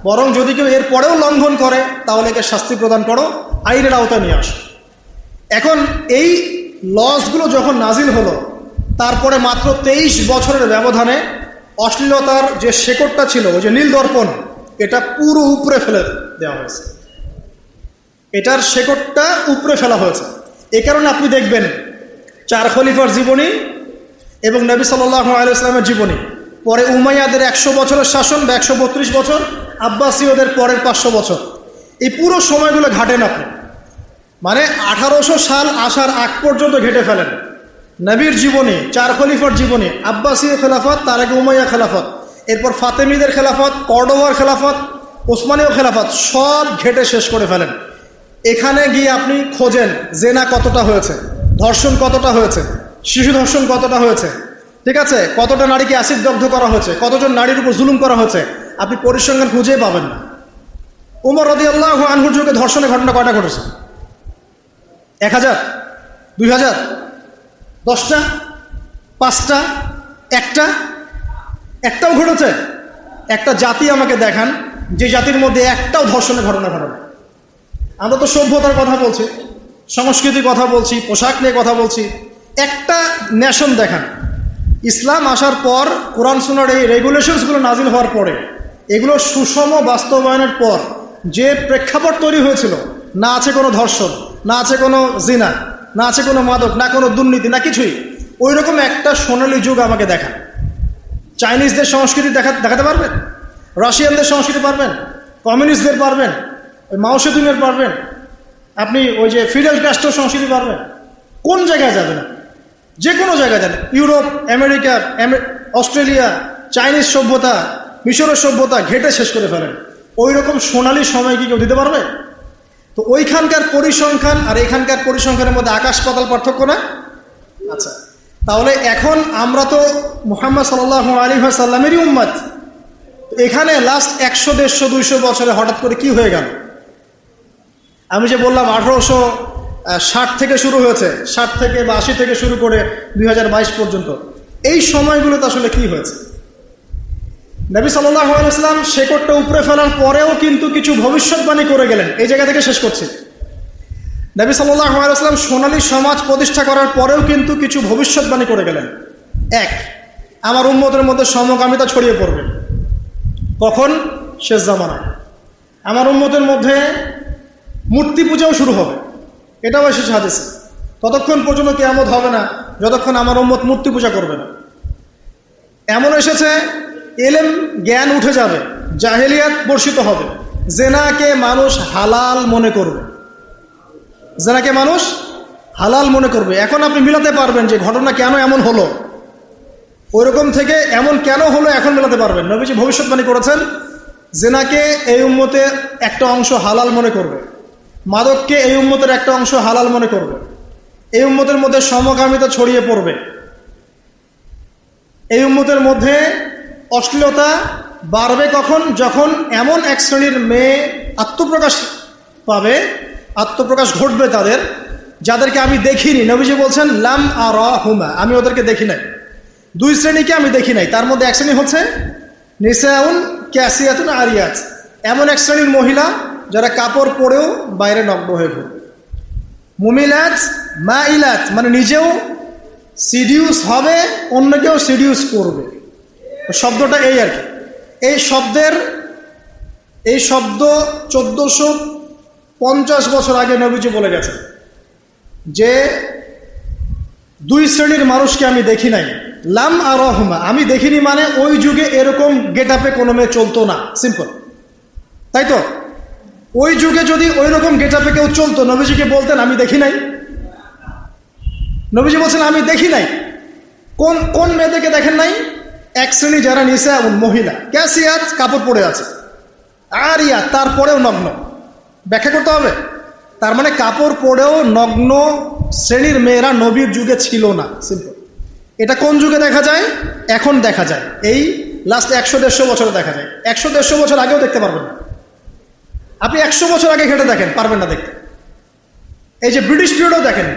বরং যদি কেউ এর পরেও লঙ্ঘন করে, তাহলে একে শাস্তি প্রদান করো, আইনের আওতায় নিয়ে আসো। এখন এই লসগুলো যখন নাজিল হলো, তারপরে মাত্র 23 বছরের ব্যবধানে অশ্লীলতার যে শেকড়টা ছিল, ওই যে নীল দর্পণ, এটা পুরো উপরে ফেলে দেওয়া হয়েছে। এটার শেকড়টা উপরে ফেলা হয়েছে। এ কারণে আপনি দেখবেন 4 খলিফার জীবনী এবং নবী সাল্লাল্লাহু আলাইহি ওয়াসাল্লামের জীবনী, পরে উমাইয়াদের 100 বছরের শাসন বা 132 বছর, আব্বাসীয়দের পরের 500 বছর, এই পুরো সময়গুলো ঘাটেন আপনি। মানে 1800 সাল আসার আগ পর্যন্ত ঘেটে ফেলেন। নবীর জীবনী, 4 খলিফার জীবনী, আব্বাসীয় খেলাফত, তার আগে উমাইয়া খেলাফত, এরপর ফাতেমিদের খেলাফত, কর্ডোবার খেলাফত, ওসমানীয় খেলাফত, সব ঘেটে শেষ করে ফেলেন। এখানে গিয়ে আপনি খোঁজেন জেনা কতটা হয়েছে, ধর্ষণ কতটা হয়েছে, শিশু ধর্ষণ কতটা হয়েছে, ঠিক আছে, কতটা নারীকে অ্যাসিড দগ্ধ করা হয়েছে, কতজন নারীর উপর জুলুম করা হয়েছে, আপনি পরিসংখ্যান খুঁজেই পাবেন না। উমর রাদিয়াল্লাহু আনহুর যুগে ধর্ষণের ঘটনা কয়টা ঘটেছে? 1000, 2000, 10টা? 5টা? একটাও ঘটেছে? একটা জাতি আমাকে দেখান যে জাতির মধ্যে একটাও ধর্ষণের ঘটনা ঘটে না। আমরা তো সভ্যতার কথা বলছি, সংস্কৃতির কথা বলছি, পোশাক নিয়ে কথা বলছি। একটা নেশন দেখান। ইসলাম আসার পর, কোরআন সুন্নাহর এই রেগুলেশনসগুলো নাজিল হওয়ার পরে, এগুলো সুষম বাস্তবায়নের পর যে প্রেক্ষাপট তৈরি হয়েছিল, না আছে কোনো ধর্ষণ, না আছে কোনো জিনা, না আছে কোনো মাদক, না কোনো দুর্নীতি, না কিছুই, ওই রকম একটা সোনালী যুগ আমাকে দেখান। চাইনিজদের সংস্কৃতি দেখাতে পারবেন? রাশিয়ানদের সংস্কৃতি পারবেন? কমিউনিস্টদের পারবেন? ওই মাও সেতুংয়ের পারবেন? আপনি ওই যে ফিডেল ক্যাস্ট্রোর সংস্কৃতি পারবেন? কোন জায়গায় যাবেন? যে কোনো জায়গায় যাবেন, ইউরোপ, আমেরিকা, অস্ট্রেলিয়া, চাইনিজ সভ্যতা, মিশরের সভ্যতা ঘেটে শেষ করে ফেলেন। ওই রকম সোনালী সময় কি কেউ দিতে পারবে? তো ওইখানকার পরিসংখ্যান আর এখানকার পরিসংখ্যানের মধ্যে আকাশ পাতাল পার্থক্য না? আচ্ছা, তাহলে এখন আমরা তো মুহাম্মদ সাল্লাল্লাহু আলাইহি ওয়াসাল্লামেরই উম্মত। এখানে লাস্ট 100, 150, 200 বছরে হঠাৎ করে কি হয়ে গেল? আমি যে বললাম 1860 থেকে শুরু হয়েছে, 60 থেকে বা 80 থেকে শুরু করে 2022 পর্যন্ত, এই সময়গুলোতে আসলে কি হয়েছে? নবী সাল্লাল্লাহু আলাইহি ওয়াসাল্লাম শেকড়টা উপরে ফেলার পরেও কিন্তু কিছু ভবিষ্যৎবাণী করে গেলেন। এই জায়গা থেকে শেষ করছি। নবী সাল্লাল্লাহু আলাইহি ওয়াসাল্লাম সোনালী সমাজ প্রতিষ্ঠা করার পরেও কিন্তু কিছু ভবিষ্যৎবাণী করে গেলেন। এক, আমার উম্মতের মধ্যে সমকামিতা ছড়িয়ে পড়বে। কখন? শেষ জামানায়। আমার উম্মতের মধ্যে মূর্তি পূজাও শুরু হবে, এটাও এসেছে হাদিসে। ততক্ষণ পর্যন্ত কিয়ামত হবে না যতক্ষণ আমার উম্মত মূর্তি পূজা করবে না। এমন এসেছে, এলেম জ্ঞান উঠে যাবে, জাহেলিয়াত বর্ষিত হবে, জেনাকে মানুষ হালাল মনে করবে। জেনাকে মানুষ হালাল মনে করবে। এখন আপনি মিলাতে পারবেন যে ঘটনা কেন এমন হলো, ওইরকম থেকে এমন কেন হলো এখন মেলাতে পারবেন। নবীজি ভবিষ্যৎবাণী করেছেন, জেনাকে এই উম্মতের একটা অংশ হালাল মনে করবে, মাদককে এই উম্মতের একটা অংশ হালাল মনে করবে, এই উম্মতের মধ্যে সমকামিতা ছড়িয়ে পড়বে, এই উম্মতের মধ্যে অশ্লীলতা বাড়বে। কখন? যখন এমন এক শ্রেণীর মেয়ে আত্মপ্রকাশ পাবে, আত্মপ্রকাশ ঘটবে তাদের, যাদেরকে আমি দেখিনি। নবীজি বলছেন, লাম আরাহুমা, আমি ওদেরকে দেখি নাই। 2 শ্রেণীকে আমি দেখি নাই। তার মধ্যে এক শ্রেণী হচ্ছে নিসাউন ক্যাসিয়াতুন আরিয়াত, এমন এক শ্রেণীর মহিলা যারা কাপড় পরেও বাইরে নগ্ন হয়ে ঘুরবে। মুমিলাত মাইলাত, মানে নিজেও সিডিউস হবে, অন্যকেও সিডিউস করবে। শব্দটা এই আর কি। এই শব্দ 1450 বছর আগে নবীজি বলে গেছেন যে 2 শ্রেণীর মানুষকে আমি দেখি নাই। লাম আরাহুমা, আমি দেখিনি মানে ওই যুগে এরকম গেট আপে কোনো মেয়ে চলতো না, সিম্পল, তাই তো? ওই যুগে যদি ওই রকম গেট আপে কেউ চলতো, নবীজিকে বলতেন আমি দেখি নাই? নবীজি বলছেন আমি দেখি নাই। কোন মেয়েদেরকে দেখেন নাই? এক শ্রেণী যারা নিসা মহিলা, ক্যাসিয়াত কাপড় পরে আছে, আরিয়া তারপরেও নগ্ন। ব্যাখ্যা করতে হবে। তার মানে কাপড় পরেও নগ্ন শ্রেণীর মেয়েরা নবীর যুগে ছিল না, সিম্পল। এটা কোন যুগে দেখা যায়? এখন দেখা যায়, এই লাস্ট 100-150 বছরে দেখা যায়। 100-150 বছর আগেও দেখতে পারবেন না। আপনি 100 বছর আগে ঘেটে দেখেন, পারবেন না দেখতে। এই যে ব্রিটিশ পিরিয়ডও দেখেন,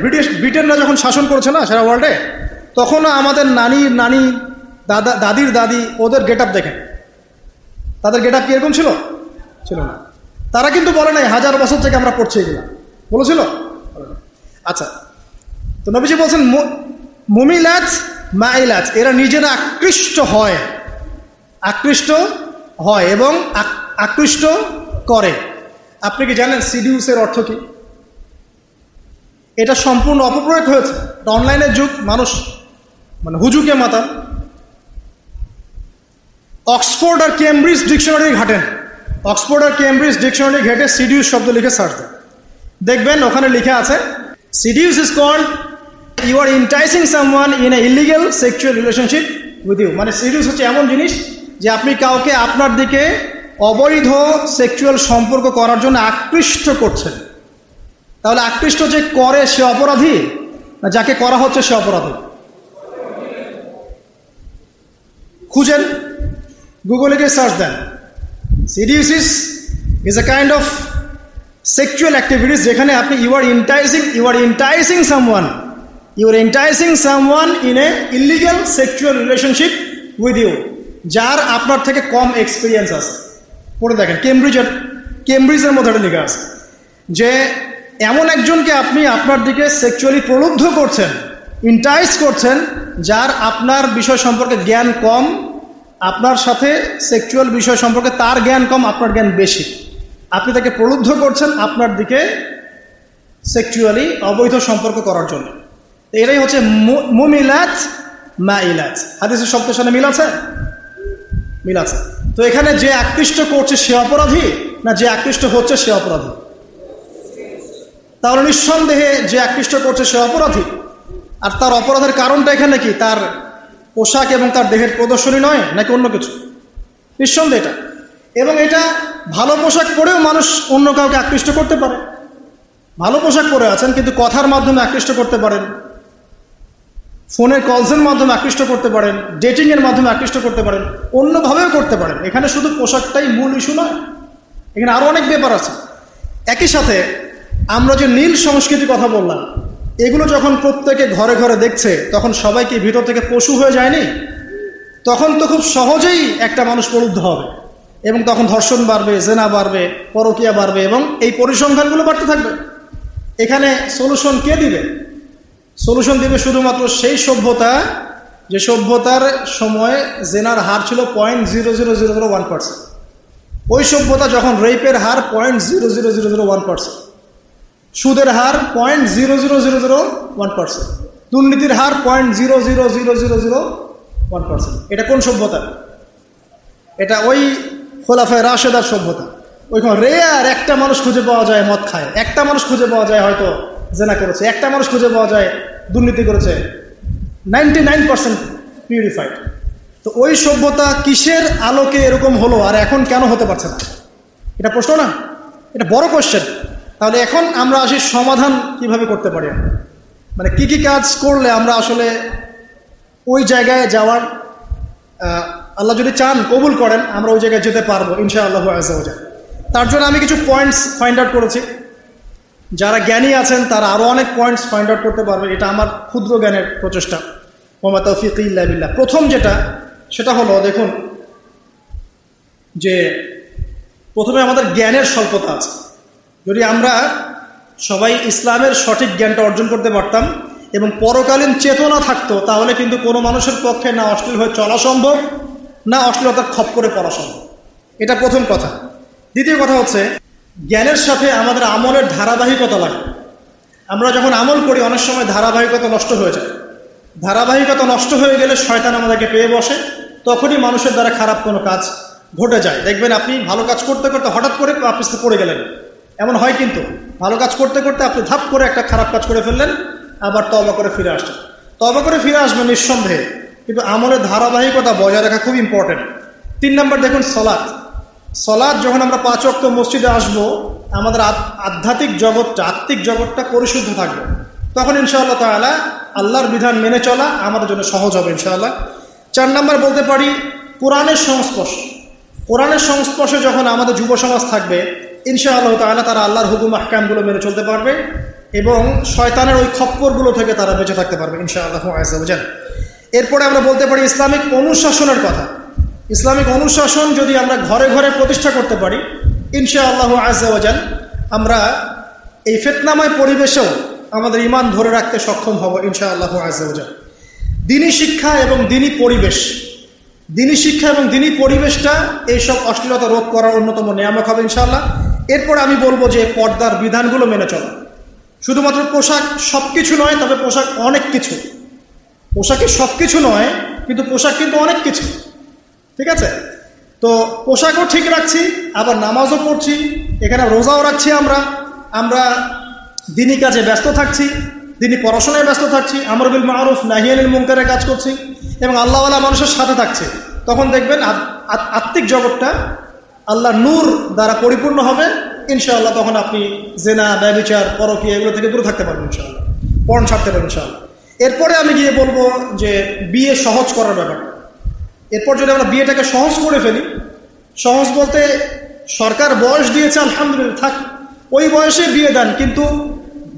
ব্রিটেনরা যখন শাসন করেছে না সারা ওয়ার্ল্ডে, তখনও আমাদের নানি দাদির দাদি ওদের গেট আপ দেখেন। তাদের গেট আপ কি এরকম ছিল? ছিল না। তারা কিন্তু বলে নাই 1000 বছর থেকে আমরা পড়ছি এগুলো, বলেছিল? আচ্ছা, তো নবীজি বলছেন মুমিলাত মাইলাত, এরা নিজেরা আকৃষ্ট হয় এবং আকৃষ্ট করে। আপনি কি জানেন সিডিউসের অর্থ কি? এটা সম্পূর্ণ অপপ্রয়োগ হয়েছে। অনলাইনের যুগ, মানুষ মানে হুজুকে মাতা। অক্সফোর্ড আর কেমব্রিজ ডিকশনারি ঘাটেন, অক্সফোর্ড আর কেমব্রিজ ডিকশনারি ঘেটে সিডিউস শব্দ লিখে সার্চ দেন, দেখবেন ওখানে লিখে আছে seduce is called you are enticing someone in a illegal sexual relationship with you. মানে সিডিউস হচ্ছে এমন জিনিস যে আপনি কাউকে আপনার দিকে অবৈধ সেক্সুয়াল সম্পর্ক করার জন্য আকৃষ্ট করছেন। তাহলে আকৃষ্ট যে করে সে অপরাধী, না যাকে করা হচ্ছে সে অপরাধী? খুঁজেন, গুগলে গিয়ে সার্চ দেন। Seduces is a kind of sexual activities যেখানে আপনি you are enticing someone you are enticing someone in a illegal sexual relationship with you, যার আপনার থেকে কম এক্সপিরিয়েন্স আছে। পড়ে দেখেন, কেমব্রিজের মধ্যে এটা লেখা আছে যে এমন একজনকে আপনি আপনার দিকে সেক্সুয়ালি প্রলুব্ধ করছেন, ইন্টাইস করছেন, যার আপনার বিষয় সম্পর্কে জ্ঞান কম, আপনার সাথে সেক্সুয়াল বিষয় সম্পর্কে তার জ্ঞান কম, আপনার জ্ঞান বেশি। আপনি তাকে প্রলুব্ধ করছেন আপনার দিকে সেক্সুয়ালি অবৈধ সম্পর্ক করার জন্য। এটাই হচ্ছে মুমিলাত মাইলাত। হাদিসের শব্দের সাথে মিল আছে? মিল আছে। তো এখানে যে আকৃষ্ট করছে সে অপরাধী, না যে আকৃষ্ট হচ্ছে সে অপরাধী? তাহলে নিঃসন্দেহে যে আকৃষ্ট করছে সে অপরাধী। আর তার অপরাধের কারণটা এখানে কি? তার পোশাক এবং তার দেহের প্রদর্শনী নয়, নাকি অন্য কিছু? নিঃসন্দেহে এটা। এবং এটা ভালো পোশাক পরেও মানুষ অন্য কাউকে আকৃষ্ট করতে পারে। ভালো পোশাক পরে আছেন কিন্তু কথার মাধ্যমে আকৃষ্ট করতে পারেন, ফোনের কলসের মাধ্যমে আকৃষ্ট করতে পারেন, ডেটিংয়ের মাধ্যমে আকৃষ্ট করতে পারেন, অন্যভাবেও করতে পারেন। এখানে শুধু পোশাকটাই মূল ইস্যু নয়, এখানে আরও অনেক ব্যাপার আছে। একই সাথে আমরা যে নীল সংস্কৃতির কথা বললাম, এগুলো যখন প্রত্যেকে ঘরে ঘরে দেখছে, তখন সবাইকে ভিতর থেকে পশু হয়ে যায়নি? তখন তো খুব সহজেই একটা মানুষ প্রলুব্ধ হবে, এবং তখন ধর্ষণ বাড়বে, জেনা বাড়বে, পরকীয়া বাড়বে, এবং এই পরিসংখ্যানগুলো বাড়তে থাকবে। এখানে সলিউশন কে দিবে? সলিউশন দিবে শুধুমাত্র সেই সভ্যতা যে সভ্যতার সময় জেনার হার ছিল 0.00001%। ওই সভ্যতা যখন রেপের হার 0.00001%, সুদের হার 0.00001%, দুর্নীতির হার 0.00001%। এটা কোন সভ্যতা? এটা ওই খোলাফায়ে রাশেদার সভ্যতা। ওইখানে রেয়ার একটা মানুষ খুঁজে পাওয়া যায় মদ খায়, একটা মানুষ খুঁজে পাওয়া যায় হয়তো জেনা করেছে, একটা মানুষ খুঁজে পাওয়া যায় দুর্নীতি করেছে, 99% পিউরিফাইড। তো ওই সভ্যতা কিসের আলোকে এরকম হলো, আর এখন কেন হতে পারছে না? এটা প্রশ্ন না? এটা বড় কোশ্চেন। তাহলে এখন আমরা আসি সমাধান কিভাবে করতে পারি, মানে কি কি কাজ করলে আমরা আসলে ওই জায়গায় যাওয়ার, আল্লাহ যদি চান কবুল করেন, আমরা ওই জায়গায় যেতে পারবো ইনশাআল্লাহু আযজা ওয়া জাল। তার জন্য আমি কিছু পয়েন্টস ফাইন্ড আউট করেছি। যারা জ্ঞানী আছেন তারা আরও অনেক পয়েন্টস ফাইন্ড আউট করতে পারবে। এটা আমার ক্ষুদ্র জ্ঞানের প্রচেষ্টা। ওয়া তাওফীকি ইল্লা বিল্লাহ। প্রথম সেটা হলো, দেখুন যে প্রথমে আমাদের জ্ঞানের স্বল্পতা আছে। যদি আমরা সবাই ইসলামের সঠিক জ্ঞানটা অর্জন করতে পারতাম এবং পরকালীন চেতনা থাকতো, তাহলে কিন্তু কোনো মানুষের পক্ষে না অশ্লীল হয়ে চলা সম্ভব, না অশ্লীলতার খপ করে পড়া সম্ভব। এটা প্রথম কথা। দ্বিতীয় কথা হচ্ছে, জ্ঞানের সাথে আমাদের আমলের ধারাবাহিকতা লাগবে। আমরা যখন আমল করি অনেক সময় ধারাবাহিকতা নষ্ট হয়ে যায়। ধারাবাহিকতা নষ্ট হয়ে গেলে শয়তান আমাদেরকে পেয়ে বসে, তখনই মানুষের দ্বারা খারাপ কোনো কাজ ঘটে যায়। দেখবেন আপনি ভালো কাজ করতে করতে হঠাৎ করে আপনি পড়ে গেলেন, এমন হয় কিন্তু। ভালো কাজ করতে করতে আপনি ধাপ করে একটা খারাপ কাজ করে ফেললেন, আবার তওবা করে ফিরে আসছেন। তওবা করে ফিরে আসবেন নিঃসন্দেহে, কিন্তু আমলের ধারাবাহিকতা বজায় রাখা খুব ইম্পর্টেন্ট। 3 নম্বর দেখুন, সলাৎ। যখন আমরা 5 ওয়াক্ত মসজিদে আসবো, আমাদের আধ্যাত্মিক জগৎটা, আত্মিক জগৎটা পরিশুদ্ধ থাকবে। তখন ইনশাআল্লাহ তাআলা আল্লাহর বিধান মেনে চলা আমাদের জন্য সহজ হবে ইনশাআল্লাহ। 4 নম্বর বলতে পারি, কোরআনের সংস্পর্শ। কোরআনের সংস্পর্শে যখন আমাদের যুব সমাজ থাকবে, ইনশাআল্লাহ তাআলা তারা আল্লাহর হুকুম আহকামগুলো মেনে চলতে পারবে এবং শয়তানের ওই খপ্পরগুলো থেকে তারা বেঁচে থাকতে পারবে ইনশাআল্লাহু আযজা ওয়া জাল। এরপরে আমরা বলতে পারি ইসলামিক অনুশাসনের কথা। ইসলামিক অনুশাসন যদি আমরা ঘরে ঘরে প্রতিষ্ঠা করতে পারি, ইনশাআল্লাহু আযজা ওয়া জাল, আমরা এই ফিতনাময় পরিবেশেও আমাদের ঈমান ধরে রাখতে সক্ষম হব ইনশাআল্লাহু আযজা ওয়া জাল। দ্বীনি শিক্ষা এবং দ্বীনি পরিবেশ, দ্বীনি শিক্ষা এবং দ্বীনি পরিবেশটা এইসব অশ্লীলতা রোধ করার অন্যতম নিয়ামক হবে ইনশাআল্লাহ। এরপর আমি বলবো যে পর্দার বিধানগুলো মেনে চলা। শুধুমাত্র পোশাক সব কিছু নয়, তবে পোশাক অনেক কিছু। পোশাকে সব কিছু নয়, কিন্তু পোশাক কিন্তু অনেক কিছু, ঠিক আছে? তো পোশাকও ঠিক রাখছি, আবার নামাজও পড়ছি, এখানে রোজাও রাখছি। আমরা দ্বীনি কাজে ব্যস্ত থাকছি, দ্বীনি পড়াশোনায় ব্যস্ত থাকছি, আমর বিল মারুফ নাহি আনিল মুনকারের কাজ করছি এবং আল্লাহওয়ালা মানুষের সাথে থাকছি। তখন দেখবেন আত্মিক জগৎটা আল্লাহর নূর দ্বারা পরিপূর্ণ হবে ইনশাআল্লাহ। তখন আপনি জেনা, ব্যভিচার, পরকীয়া এগুলো থেকে দূরে থাকতে পারবেন ইনশাআল্লাহ, পর্ন ছাড়তে পারবেন ইনশাআল্লাহ। এরপরে আমি গিয়ে বলবো যে বিয়ে সহজ করার ব্যাপারটা। এরপর যদি আমরা বিয়েটাকে সহজ করে ফেলি, সহজ বলতে সরকার বয়স দিয়েছে আলহামদুলিল্লাহ, থাক ওই বয়সে বিয়ে দেন, কিন্তু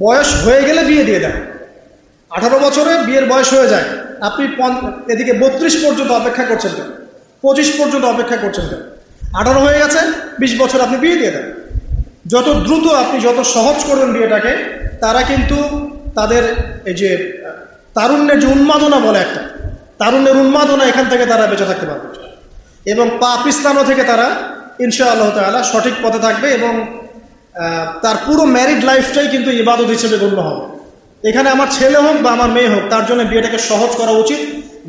বয়স হয়ে গেলে বিয়ে দিয়ে দেন। 18 বছরে বিয়ের বয়স হয়ে যায়, আপনি এদিকে 32 পর্যন্ত অপেক্ষা করছেন কেন, 25 পর্যন্ত অপেক্ষা করছেন কেন? 18 হয়ে গেছে, 20 বছর আপনি বিয়ে দিয়ে দেন। যত দ্রুত আপনি যত সহজ করবেন বিয়েটাকে, তারা কিন্তু তাদের এই যে তারুণ্যের যে উন্মাদনা বলে একটা, তারুণ্যের উন্মাদনা, এখান থেকে তারা বেঁচে থাকতে পারবে এবং পাপিস্তানও থেকে তারা ইনশাআল্লাহ তাআলা সঠিক পথে থাকবে এবং তার পুরো ম্যারিড লাইফটাই কিন্তু ইবাদত হিসেবে গণ্য হবে। এখানে আমার ছেলে হোক বা আমার মেয়ে হোক, তার জন্য বিয়েটাকে সহজ করা উচিত।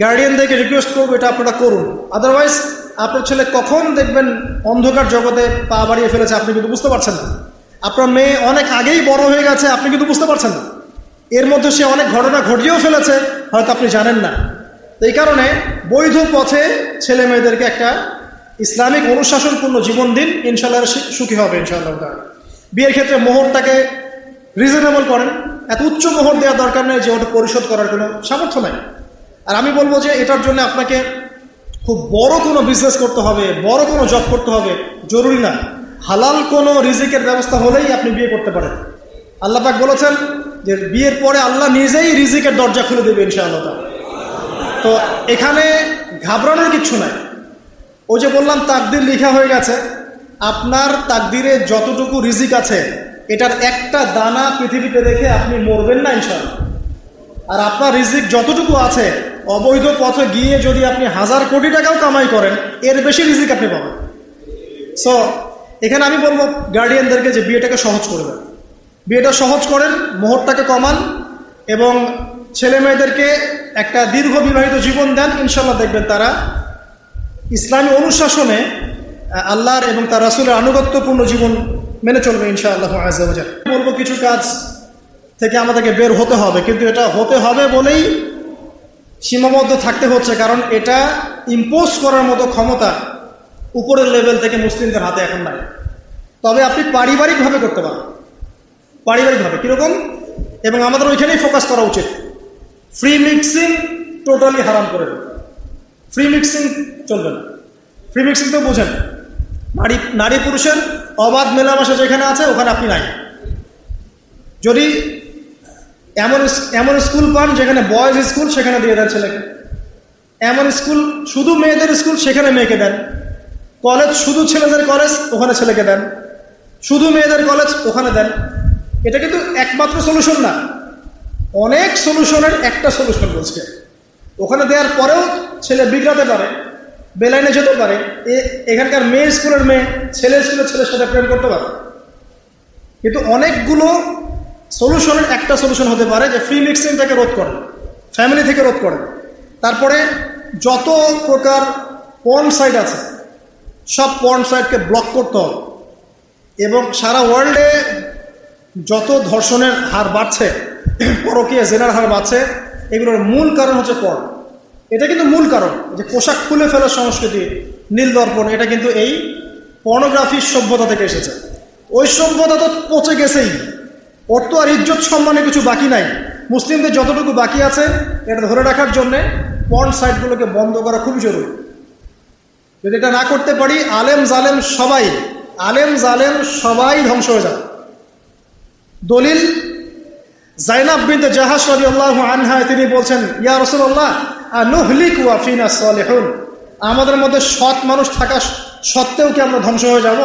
গার্ডিয়ানদেরকে রিকোয়েস্ট করবো এটা আপনারা করুন, আদারওয়াইজ আপনার ছেলে কখন দেখবেন অন্ধকার জগতে পা বাড়িয়ে ফেলেছে আপনি কিন্তু বুঝতে পারছেন না। আপনার মেয়ে অনেক আগেই বড় হয়ে গেছে, আপনি কিন্তু বুঝতে পারছেন না। এর মধ্যে সে অনেক ঘটনা ঘটিয়েও ফেলেছে, হয়তো আপনি জানেন না। তো এই কারণে বৈধ পথে ছেলে মেয়েদেরকে একটা ইসলামিক অনুশাসনপূর্ণ জীবন দিন, ইনশাআল্লাহ সুখী হবে ইনশাআল্লাহ। বিয়ের ক্ষেত্রে মোহরটাকে রিজনেবল করেন, এত উচ্চ মোহর দেওয়ার দরকার নেই যে ওটা পরিশোধ করার কোনো সামর্থ্য নাই। আর আমি বলবো যে এটার জন্য আপনাকে খুব বড় কোনো বিজনেস করতে হবে, বড় কোনো জব করতে হবে, জরুরি না। হালাল কোনো রিজিকের ব্যবস্থা হলেই আপনি বিয়ে করতে পারেন। আল্লাহ পাক বলেছেন যে বিয়ের পরে আল্লাহ নিজেই রিজিকের দরজা খুলে দেবে ইনশাআল্লাহ। তো এখানে ঘাবড়ানোর কিচ্ছু নাই। ও যে বললাম তাকদির লেখা হয়ে গেছে, আপনার তাকদিরে যতটুকু রিজিক আছে এটার একটা দানা পৃথিবীতে রেখে আপনি মরবেন না ইনশাআল্লাহ। আর আপনার রিজিক যতটুকু আছে, অবৈধ পথে গিয়ে যদি আপনি 1000 কোটি টাকাও কামাই করেন, এর বেশি রিজিক আপনি পাবেন। সো এখানে আমি বলবো গার্ডিয়ানদেরকে যে বিয়েটাকে সহজ করে দেন, বিয়েটা সহজ করেন, মোহরটাকে কমান এবং ছেলে মেয়েদেরকে একটা দীর্ঘ বিবাহিত জীবন দেন। ইনশাআল্লাহ দেখবেন তারা ইসলামী অনুশাসনে আল্লাহর এবং তার রাসূলের আনুগত্যপূর্ণ জীবন মেনে চলবে ইনশাআল্লাহ আযজা ওয়া জাল্লা। বলবো কিছু কাজ থেকে আমাদেরকে বের হতে হবে, কিন্তু এটা হতে হবে বলেই সীমাবদ্ধ থাকতে হচ্ছে, কারণ এটা ইম্পোজ করার মতো ক্ষমতা উপরের লেভেল থেকে মুসলিমদের হাতে এখন নাই। তবে আপনি পারিবারিকভাবে করতে পারেন, পারিবারিকভাবে কীরকম, এবং আমাদের ওইখানেই ফোকাস করা উচিত। ফ্রি মিক্সিং টোটালি হারাম করে দেবে, ফ্রি মিক্সিং চলবে না। ফ্রি মিক্সিং তো বোঝেন, নারী পুরুষের অবাধ মেলামেশা যেখানে আছে ওখানে আপনি নাই। যদি এমন স্কুল পান যেখানে বয়েজ স্কুল, সেখানে দিয়ে দেন ছেলেকে। এমন স্কুল শুধু মেয়েদের স্কুল, সেখানে মেয়েকে দেন। কলেজ শুধু ছেলেদের কলেজ, ওখানে ছেলেকে দেন। শুধু মেয়েদের কলেজ, ওখানে দেন। এটা কিন্তু একমাত্র সলিউশন না, অনেক সলিউশনের একটা সলিউশন বলছে। ওখানে দেওয়ার পরেও ছেলে বিগড়াতে পারে, বেলাইনে যেতে পারে। এখানকার মেয়ে স্কুলের মেয়ে ছেলে স্কুলের ছেলের সাথে প্রেম করতে পারে। কিন্তু অনেকগুলো সলিউশনের একটা সলিউশন হতে পারে যে ফ্রি মিক্সিংটাকে রোধ করে, ফ্যামিলি থেকে রোধ করে। তারপরে যত প্রকার পর্ন সাইট আছে, সব পর্ন সাইটকে ব্লক করতে হবে। এবং সারা ওয়ার্ল্ডে যত ধর্ষণের হার বাড়ছে, পরকীয়া জেনার হার বাড়ছে, এগুলোর মূল কারণ হচ্ছে পর্ন। এটা কিন্তু মূল কারণ, যে পোশাক খুলে ফেলার সংস্কৃতি, নীল দর্পণ, এটা কিন্তু এই পর্নোগ্রাফির সভ্যতা থেকে এসেছে। ওই সভ্যতা তো পচে গেছেই, ওর তো আর ইজ্জত সম্মানে কিছু বাকি নাই। মুসলিমদের যতটুকু বাকি আছে এটা ধরে রাখার জন্যে পর্ন সাইটগুলোকে বন্ধ করা খুবই জরুরি। যদি এটা না করতে পারি, আলেম জালেম সবাই ধ্বংস হয়ে যাবে। দলিল জাইনাব বিনতে জাহাশ রাদিয়াল্লাহু আনহা, তিনি বলছেন, ইয়া রাসূলুল্লাহ আনুহলিকু ওয়া ফিনা সালিহুন, আমাদের মধ্যে সৎ মানুষ থাকা সত্ত্বেও কি আমরা ধ্বংস হয়ে যাব?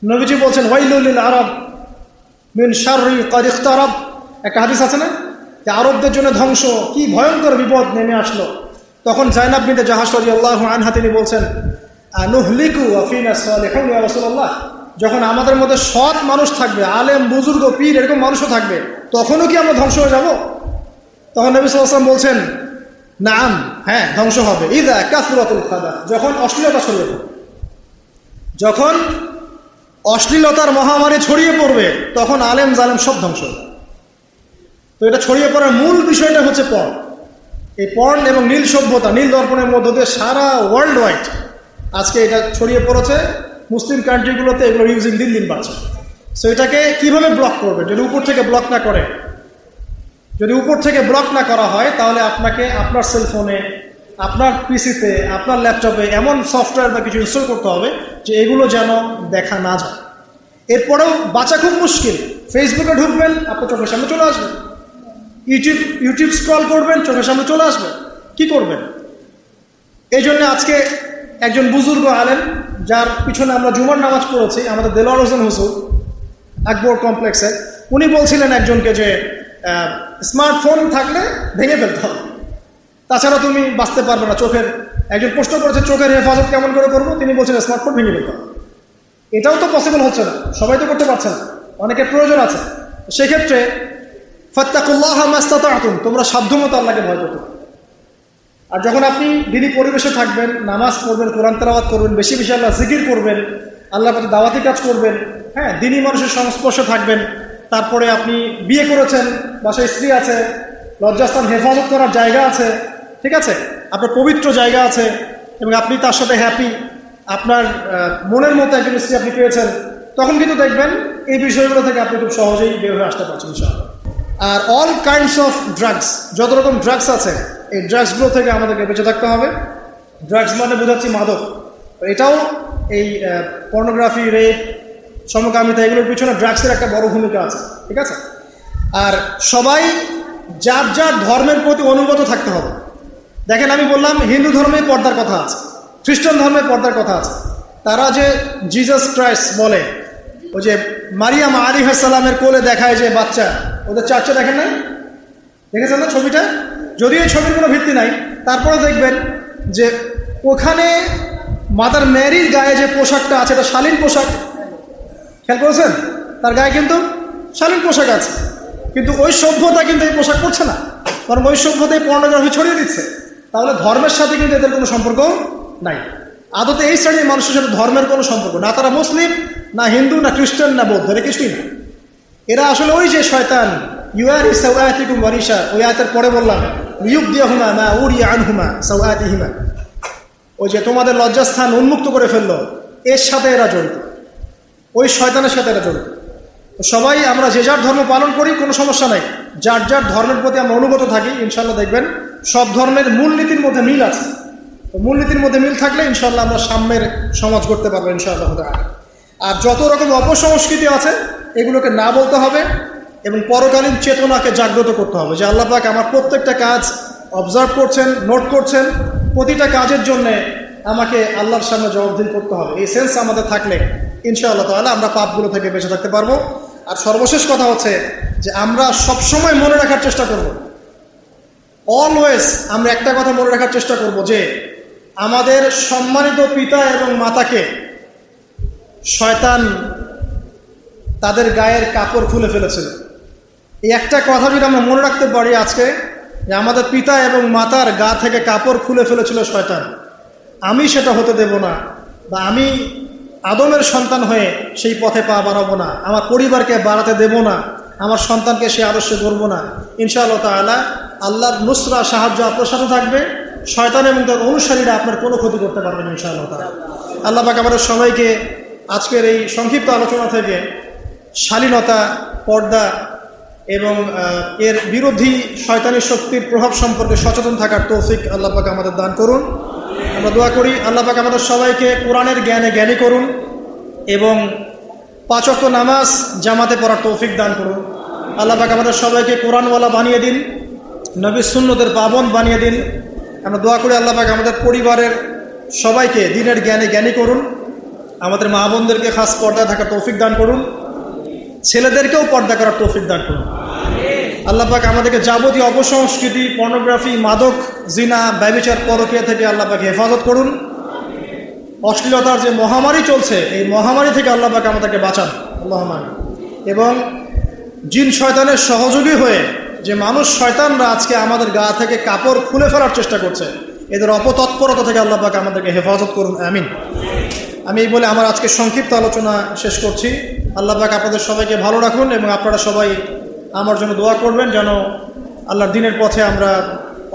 নবীজি বলছেন, ওয়াইলুল লিল আরব মিন শাররি ক্বাদ ইখতারাব। একটা হাদিস আছে না, যে আরবদের জন্য ধ্বংস, কি ভয়ঙ্কর বিপদ নেমে আসলো। তখন জাইনাব বিনতে জাহাশ রাদিয়াল্লাহু আনহা তিনি বলছেন, আনুহলিকু ওয়া ফিনা সালিহুন ইয়া রাসূলুল্লাহ, যখন আমাদের মধ্যে সৎ মানুষ থাকবে, আলেম বুজুর্গ পীর এরকম মানুষও থাকবে, তখনও কি আমরা ধ্বংস হয়ে যাব? তখন নবী সাল্লাল্লাহু আলাইহি ওয়াসাল্লাম বলছেন, নাম, হ্যাঁ ধ্বংস হবে। ইযা কাসরাতুল খাদাথ, যখন অশ্লীলতা ছড়িয়ে পড়বে, যখন অশ্লীলতার মহামারী ছড়িয়ে পড়বে, তখন আলেম জালেম সব ধ্বংস হবে। তো এটা ছড়িয়ে পড়ার মূল বিষয়টা হচ্ছে পর্ন। এই পর্ন এবং নীল সভ্যতা, নীল দর্পণের মধ্য দিয়ে সারা ওয়ার্ল্ড ওয়াইড আজকে এটা ছড়িয়ে পড়েছে। মুসলিম কান্ট্রিগুলোতে এগুলো ইউজিং দিন দিন বাড়ছে। সো এটাকে কীভাবে ব্লক করবে? যদি উপর থেকে ব্লক না করে, যদি উপর থেকে ব্লক না করা হয়, তাহলে আপনাকে আপনার সেলফোনে, আপনার পিসিতে, আপনার ল্যাপটপে এমন সফটওয়্যার বা কিছু ইনস্টল করতে হবে যে এগুলো যেন দেখা না যায়। এরপরেও বাঁচা খুব মুশকিল। ফেসবুকে ঢুকবেন, আপনার চোখের সামনে চলে আসবে। ইউটিউব স্ক্রল করবেন, চোখের সামনে চলে আসবে, কি করবেন? এই জন্য আজকে একজন বুজুর্গ আলেম, যার পিছনে আমরা জুমার নামাজ পড়েছি, আমাদের দেলোয়ার হোসেন হুজুর আকবর কমপ্লেক্সে, উনি বলছিলেন একজনকে যে স্মার্টফোন থাকলে ভেঙে ফেলতে হবে, তাছাড়া তুমি বাঁচতে পারবে না। একজন প্রশ্ন করেছে চোখের হেফাজত কেমন করে করবো, তিনি বলছেন স্মার্টফোন ভেঙে ফেলতে হবে। এটাও তো পসিবল হচ্ছে না, সবাই তো করতে পারছে না, অনেকের প্রয়োজন আছে। সেক্ষেত্রে ফাত্তাকুল্লাহ মাস্তাতাতুম, তোমরা সাধ্যমতো আল্লাহকে ভয় করতে। আর যখন আপনি দিনী পরিবেশে থাকবেন, নামাজ পড়বেন, কোরআন তেলাওয়াত করবেন, বেশি বেশি আল্লাহ জিকির করবেন, আল্লাহর প্রতি দাওয়াতি কাজ করবেন, হ্যাঁ, দিনী মানুষের সংস্পর্শে থাকবেন। তারপরে আপনি বিয়ে করেছেন, বাসায় স্ত্রী আছে, লজ্জাস্থান হেফাজত করার জায়গা আছে, ঠিক আছে, আপনার পবিত্র জায়গা আছে, এবং আপনি তার সাথে হ্যাপি, আপনার মনের মতো একজন স্ত্রী আপনি পেয়েছেন, তখন কিন্তু দেখবেন এই বিষয়গুলো থেকে আপনি খুব সহজেই বের হয়ে আসতে পারছেন ইনশাআল্লাহ। আর অল কাইন্ডস অফ ড্রাগস, যত রকম ড্রাগস আছে, এই ড্রাগসগুলো থেকে আমাদেরকে বেঁচে থাকতে হবে। ড্রাগস মানে বোঝাচ্ছি মাদক, এটাও এই পর্নোগ্রাফি, রেপ, সমকামিতা, এগুলোর পিছনে ড্রাগসের একটা বড় ভূমিকা আছে, ঠিক আছে। আর সবাই যার যার ধর্মের প্রতি অনুগত থাকতে হবে। দেখেন, আমি বললাম হিন্দু ধর্মে পর্দার কথা আছে, খ্রিস্টান ধর্মে পর্দার কথা আছে। তারা যে জিসাস ক্রাইস্ট বলে, ওই যে মারিয়াম আলাইহিস সালামের কোলে দেখায় যে বাচ্চা, ওদের চার্চে দেখেন নাই? দেখেছেন না ছবিটা? যদিও এই ছবির কোনো ভিত্তি নাই, তারপরে দেখবেন যে ওখানে মাদার মেরির গায়ে যে পোশাকটা আছে, এটা শালীন পোশাক। খেয়াল করেছেন? তার গায়ে কিন্তু শালীন পোশাক আছে, কিন্তু ওই সভ্যতা কিন্তু এই পোশাক পরছে না, কারণ ওই সভ্যতায় পর্নোগ্রাফি ছড়িয়ে দিচ্ছে। তাহলে ধর্মের সাথে কিন্তু এদের কোনো সম্পর্ক নাই। আদতে এই শ্রেণীর মানুষের সাথে ধর্মের কোনো সম্পর্ক না, তারা মুসলিম না, হিন্দু না, খ্রিস্টান না, বৌদ্ধ, এরা কিছুই না। এরা আসলে ওই যে শয়তান, ইউআরি সাওআতিকুম ওয়ারিশা, ওই আয়াতের পরে বললাম ইউবদিহুমা মা উরিয়া আনহুমা সাওআতিহিমা, ওই যে তোমাদের লজ্জাস্থান উন্মুক্ত করে ফেললো, এর সাথে এরা জড়িত, ওই শয়তানের সাথে এরা জড়িত। সবাই আমরা যে যার ধর্ম পালন করি, কোনো সমস্যা নাই, যার যার ধর্মের প্রতি আমরা অনুগত থাকি, ইনশাল্লাহ দেখবেন সব ধর্মের মূলনীতির মধ্যে মিল আছে। তো মূলনীতির মধ্যে মিল থাকলে ইনশাল্লাহ আমরা সাম্যের সমাজ করতে পারবো ইনশাআল্লাহ। আর যত রকম অপসংস্কৃতি আছে এগুলোকে না বলতে হবে, এবং পরকালীন চেতনাকে জাগ্রত করতে হবে যে আল্লাহ পাক আমার প্রত্যেকটা কাজ অবজার্ভ করছেন, নোট করছেন, প্রতিটা কাজের জন্যে আমাকে আল্লাহর সামনে জবাবদিহি করতে হবে। এই সেন্স আমাদের থাকলে ইনশাআল্লাহ তাআলা আমরা পাপগুলো থেকে বেঁচে থাকতে পারবো। আর সর্বশেষ কথা হচ্ছে যে আমরা সবসময় মনে রাখার চেষ্টা করব, অলওয়েজ আমরা একটা কথা মনে রাখার চেষ্টা করব যে আমাদের সম্মানিত পিতা এবং মাতাকে শয়তান তাদের গায়ের কাপড় খুলে ফেলেছিল। এই একটা কথা যদি আমরা মনে রাখতে পারি আজকে, যে আমাদের পিতা এবং মাতার গা থেকে কাপড় খুলে ফেলেছিল শয়তান, আমি সেটা হতে দেব না, বা আমি আদমের সন্তান হয়ে সেই পথে পা বাড়াবো না, আমার পরিবারকে বাড়াতে দেব না, আমার সন্তানকে সে আদর্শে করবো না। ইনশাআল্লাহ তাআলা আল্লাহর নুসরা, সাহায্য আপনার সাথে থাকবে, শয়তান এবং তার অনুসারীরা আপনার কোনো ক্ষতি করতে পারবে না ইনশাআল্লাহ তাআলা। আল্লাহ পাক আমাদের সবাইকে আজকের এই সংক্ষিপ্ত আলোচনা থেকে শালীনতা, পর্দা এবং এর বিরোধী শয়তানি শক্তির প্রভাব সম্পর্কে সচেতন থাকার তৌফিক আল্লাহ পাক আমাদের দান করুন। আমরা দোয়া করি আল্লাহ পাক আমাদের সবাইকে কোরআনের জ্ঞানে জ্ঞানী করুন, এবং 5 ওয়াক্ত নামাজ জামাতে পড়ার তৌফিক দান করুন। আল্লাহ পাক আমাদের সবাইকে কোরআনওয়ালা বানিয়ে দিন, নবীর সুন্নতের পাবন বানিয়ে দিন। আমরা দোয়া করি আল্লাহ পাক আমাদের পরিবারের সবাইকে দ্বীনের জ্ঞানে জ্ঞানী করুন, আমাদের মা বোনদেরকে খাস পর্দায় থাকার তৌফিক দান করুন, ছেলেদেরকেও পর্দা করার তৌফিক দান করুন। আল্লাহ পাক আমাদেরকে যাবতীয় অপসংস্কৃতি, পর্নোগ্রাফি, মাদক, জিনা, ব্যভিচার, পরকীয়া থেকে আল্লাহ পাক হেফাজত করুন। অশ্লীলতার যে মহামারী চলছে, এই মহামারী থেকে আল্লাহ পাক আমাদেরকে বাঁচান, আল্লাহুম্মা আমিন। এবং জিন শয়তানের সহযোগী হয়ে যে মানুষ শয়তানরা আজকে আমাদের গা থেকে কাপড় খুলে ফেলার চেষ্টা করছে, এদের অপতৎপরতা থেকে আল্লাহ পাক আমাদেরকে হেফাজত করুন, আমিন। আমি এই বলে আমার আজকে সংক্ষিপ্ত আলোচনা শেষ করছি। আল্লাহ পাক আপনাদের সবাইকে ভালো রাখুন, এবং আপনারা সবাই আমার জন্য দোয়া করবেন যেন আল্লাহর দ্বীনের পথে আমরা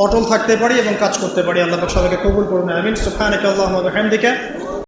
অটল থাকতে পারি এবং কাজ করতে পারি। আল্লাহ পাক সবাইকে কবুল করুন, আমিন। সুবহানাকা আল্লাহুম্মা ওয়া বিহামদিকা